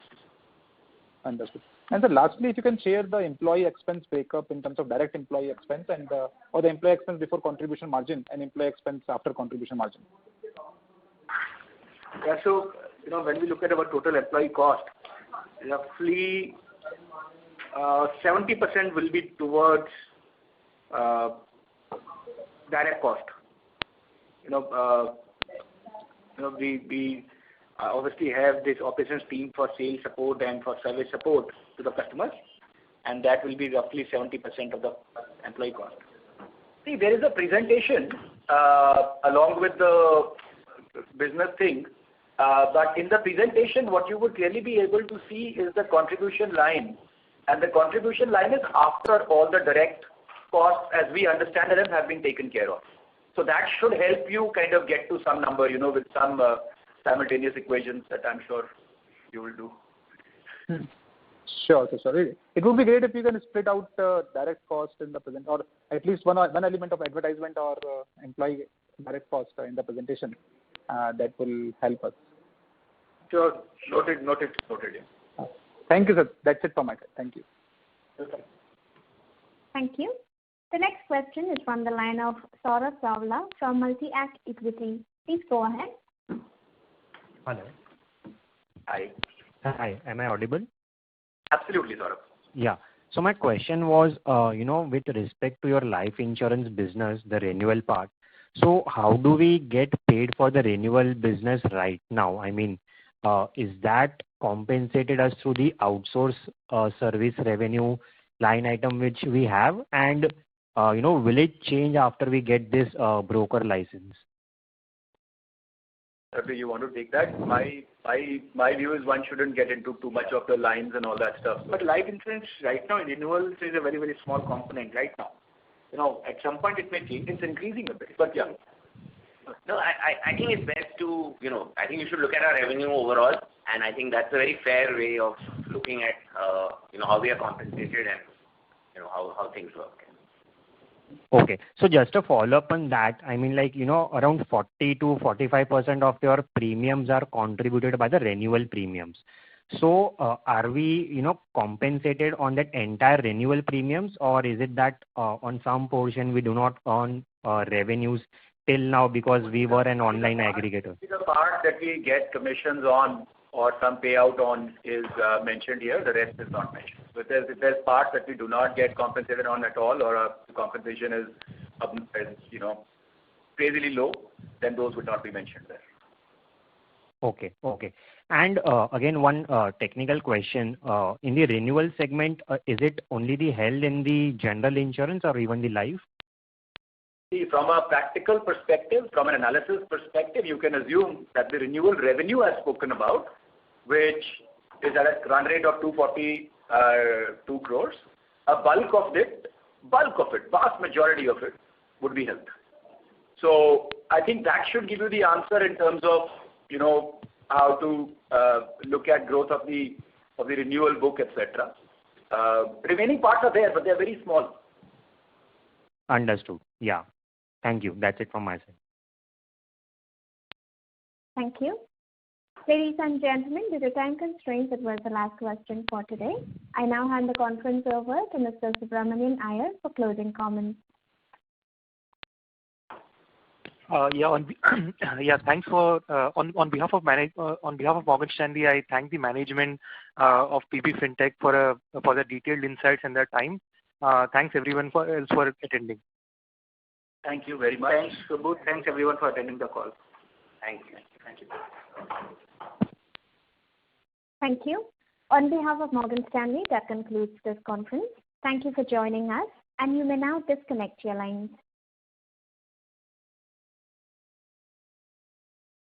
Understood. And so lastly, if you can share the employee expense breakup in terms of direct employee expense and or the employee expense before contribution margin and employee expense after contribution margin. Yeah, so when we look at our total employee cost, roughly 70% will be towards direct cost. We obviously have this operations team for sales support and for service support to the customers, and that will be roughly 70% of the employee cost. See, there is a presentation along with the business thing, but in the presentation, what you would clearly be able to see is the contribution line, and the contribution line is after all the direct costs, as we understand them, have been taken care of. So that should help you kind of get to some number, with some simultaneous equations that I'm sure you will do. Sure. It would be great if you can split out direct cost in the present, or at least one element of advertisement or employee direct cost in the presentation. That will help us. Sure. Noted. Yeah. Thank you, sir. That's it from my side. Thank you. Okay. Thank you. The next question is from the line of Saurabh Savla from Multi-Act Equity. Please go ahead. Hello. Hi. Hi. Am I audible? Absolutely, Saurabh. Yeah. So my question was, with respect to your life insurance business, the renewal part. So how do we get paid for the renewal business right now? I mean, is that compensated us through the outsource service revenue line item which we have? And, will it change after we get this broker license? Do you want to take that? My view is one shouldn't get into too much of the lines and all that stuff. But life insurance right now in renewals is a very, very small component right now. At some point it may change. It's increasing a bit, but yeah. No, I think it's best to, I think you should look at our revenue overall, and I think that's a very fair way of looking at, how we are compensated and, how things work. Okay. So just a follow-up on that, I mean, around 40 to 45% of your premiums are contributed by the renewal premiums. So are we, compensated on that entire renewal premiums, or is it that on some portion we do not earn revenues till now because we were an online aggregator? The part that we get commissions on or some payout on is mentioned here. The rest is not mentioned. So if there's parts that we do not get compensated on at all, or the compensation is crazily low, then those would not be mentioned there. Okay. And again, one technical question. In the renewal segment, is it only the health in the general insurance or even the life? See, from a practical perspective, from an analysis perspective, you can assume that the renewal revenue I've spoken about, which is at a run rate of 242 crores, a bulk of it, vast majority of it, would be health. So I think that should give you the answer in terms of, how to look at growth of the renewal book, etc. Remaining parts are there, but they're very small. Understood. Yeah. Thank you. That's it from my side. Thank you. Ladies and gentlemen, due to time constraints, it was the last question for today. I now hand the conference over to Mr. Subramanian Iyer for closing comments. Thanks for on behalf of Morgan Stanley, I thank the management of PB Fintech for the detailed insights and their time. Thanks everyone for attending. Thank you very much. Thanks, Subbu. Thanks everyone for attending the call. Thank you. Thank you. On behalf of Morgan Stanley, that concludes this conference. Thank you for joining us, and you may now disconnect your lines.